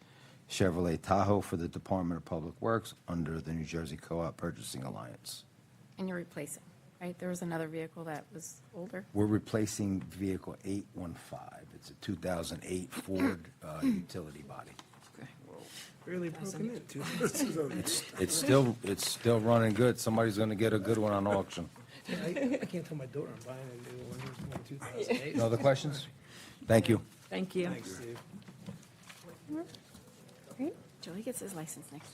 Chevrolet Tahoe for the Department of Public Works under the New Jersey Co-op Purchasing Alliance. And you're replacing, right? There was another vehicle that was older. We're replacing vehicle 815. It's a 2008 Ford utility body. Barely broken in. It's still running good. Somebody's going to get a good one on auction. I can't tell my daughter I'm buying a new one. Here's one 2008. No other questions? Thank you. Thank you. Thanks, Steve. Great. Joey gets his license next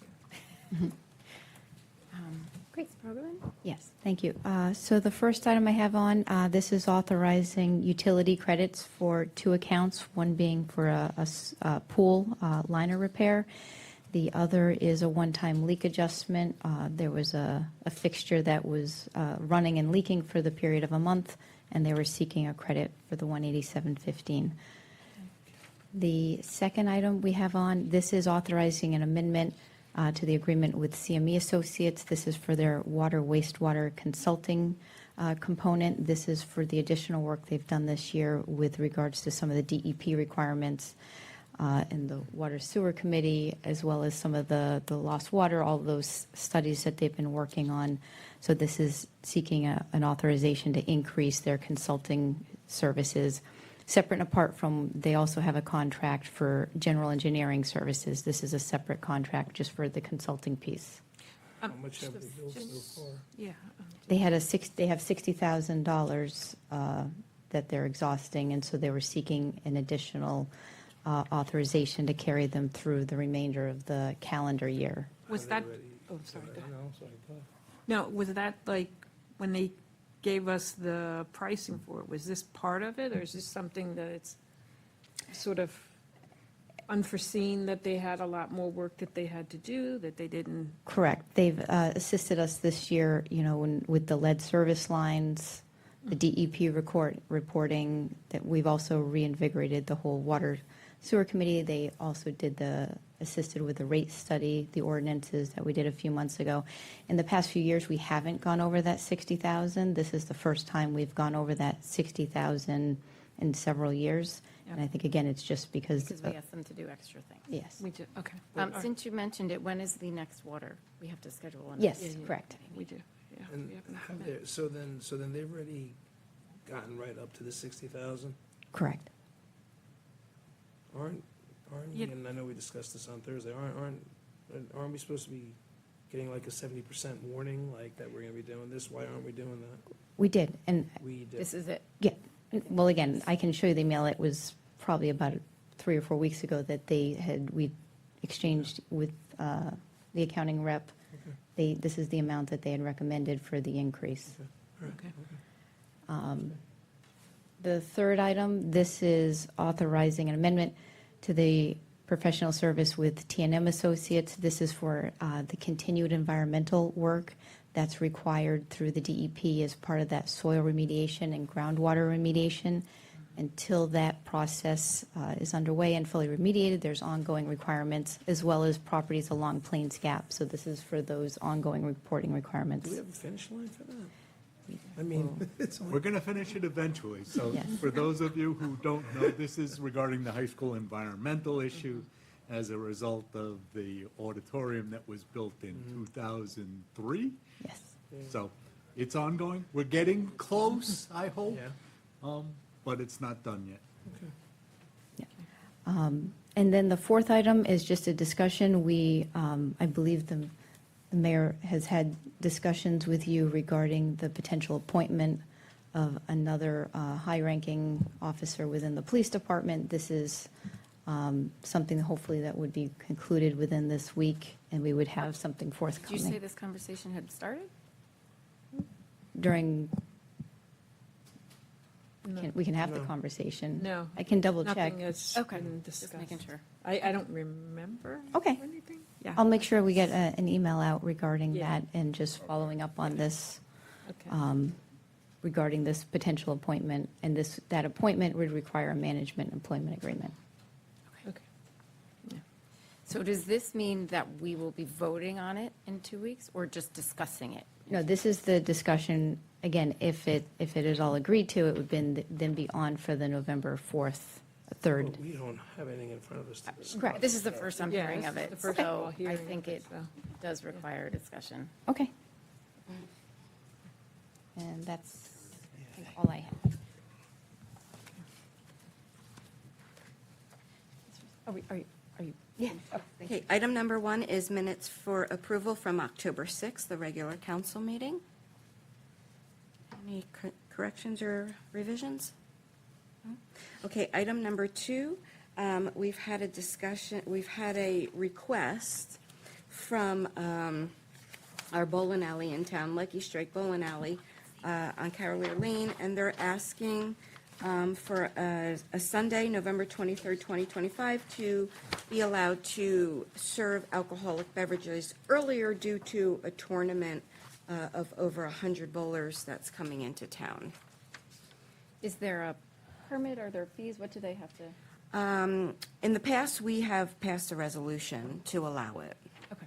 year. Great. Program? Yes, thank you. So the first item I have on, this is authorizing utility credits for 2 accounts, one being for a pool liner repair. The other is a one-time leak adjustment. There was a fixture that was running and leaking for the period of a month, and they were seeking a credit for the $187.15. The second item we have on, this is authorizing an amendment to the agreement with CME Associates. This is for their water wastewater consulting component. This is for the additional work they've done this year with regards to some of the DEP requirements in the Water Sewer Committee, as well as some of the lost water, all those studies that they've been working on. So this is seeking an authorization to increase their consulting services. Separate and apart from, they also have a contract for general engineering services. This is a separate contract just for the consulting piece. How much have they billed so far? Yeah. They have $60,000 that they're exhausting, and so they were seeking an additional authorization to carry them through the remainder of the calendar year. Was that, oh, sorry. No, sorry. Go ahead. No, was that like when they gave us the pricing for it. Was this part of it, or is this something that it's sort of unforeseen, that they had a lot more work that they had to do, that they didn't? Correct. They've assisted us this year, with the lead service lines, the DEP reporting, that we've also reinvigorated the whole water sewer committee. They also assisted with the rate study, the ordinances that we did a few months ago. In the past few years, we haven't gone over that 60,000. This is the first time we've gone over that 60,000 in several years. And I think, again, it's just because. Because we asked them to do extra things. Yes. We do, okay. Since you mentioned it, when is the next water? We have to schedule one. Yes, correct. We do, yeah. And we haven't have come they- in. so then they've already gotten right up to the 60,000? Correct. Aren't we, and I know we discussed this on Thursday, aren't we supposed to be getting like a 70% warning, like that we're gonna be doing this? Why aren't we doing that? We did, and We did. This is it. yeah, well, again, I can show you the email. It was probably about 3 or 4 weeks ago that we exchanged with the accounting rep. This is the amount that they had recommended for the increase. Okay. The third item, this is authorizing an amendment to the professional service with T&M Associates. This is for the continued environmental work that's required through the DEP as part of that soil remediation and groundwater remediation. Until that process is underway and fully remediated, there's ongoing requirements, as well as properties along Plains Gap. So this is for those ongoing reporting Do requirements. we have a finish line for that? I mean, it's We're going to finish it eventually. So Yes. for those of you who don't know, this is regarding the high school environmental issue as a result of the auditorium that was built in 2003. Yes. So it's ongoing. We're getting close, I hope, yeah. but it's not done yet. And then the fourth item is just a discussion. I believe the mayor has had discussions with you regarding the potential appointment of another high-ranking officer within the police department. This is something hopefully that would be concluded within this week, and we would have something Did you forthcoming. say this conversation had started? During, No. we can have the conversation. No. I can double check. Nothing has Okay, been just discussed. making sure. I don't remember. Okay. Anything? Yeah. I'll make sure we get an email out regarding Yeah. that and just following up on this, Okay. regarding this potential appointment. And that appointment would require a management employment agreement. Okay. So does this mean that we will be voting on it in 2 weeks, or just discussing it? No, this is the discussion, again, if it is all agreed to, it would then be on for the November 4th, 3rd. But we don't have anything in front of us to discuss. Correct. This is the first I'm Yeah, hearing this of is it, the first so I hearing think of it it, so. does require a discussion. Okay. And that's, I think, all I have. Are you? Yeah. Oh, thank you. Okay, item number 1 is minutes for approval from October 6th, the regular council meeting. Any corrections or revisions? No? Okay, item number 2, we've had a request from our bowling alley in town, Lucky Strike Bowling Alley on Carolier Lane, and they're asking for a Sunday, November 23rd, 2025, to be allowed to serve alcoholic beverages earlier due to a tournament of over 100 bowlers that's coming into town. Is there a permit, are there fees? What do they have to? In the past, we have passed a resolution to allow it. Okay.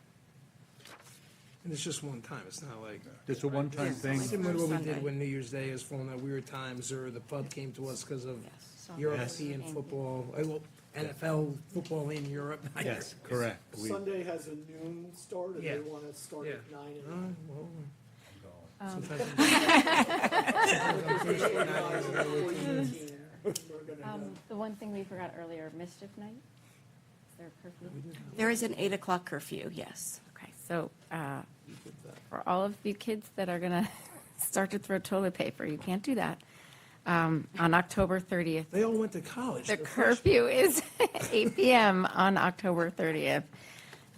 And it's just one time, it's not like. It's a one-time thing. Similar to what we Sunday. did when New Year's Day has fallen at weird times, or the pub came to us because of Yes. European football, NFL football in Europe. Yes, correct. Sunday has a noon start, and Yeah. they want to start Yeah. at 9 Uh, a.m. well, Um, The one thing we forgot earlier, mischief night? Is there a curfew? There is an 8 o'clock curfew, yes. Okay, so for all of you kids that are going to start to throw toilet paper, you can't do that. On October 30th, They all went to college. the They're freshmen. curfew is 8 PM on October 30th.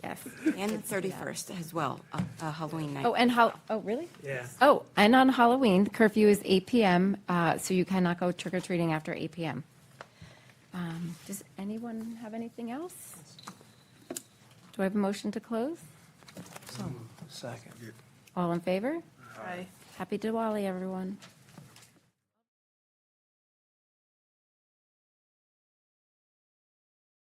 Yes. And the 31st as well, Halloween night. Oh, oh, really? Yeah. Oh, and on Halloween, curfew is 8 PM, so you cannot go trick-or-treating after 8 PM. Does anyone have anything else? Do I have a motion to close? Second. All in favor? Aye. Happy Diwali, everyone.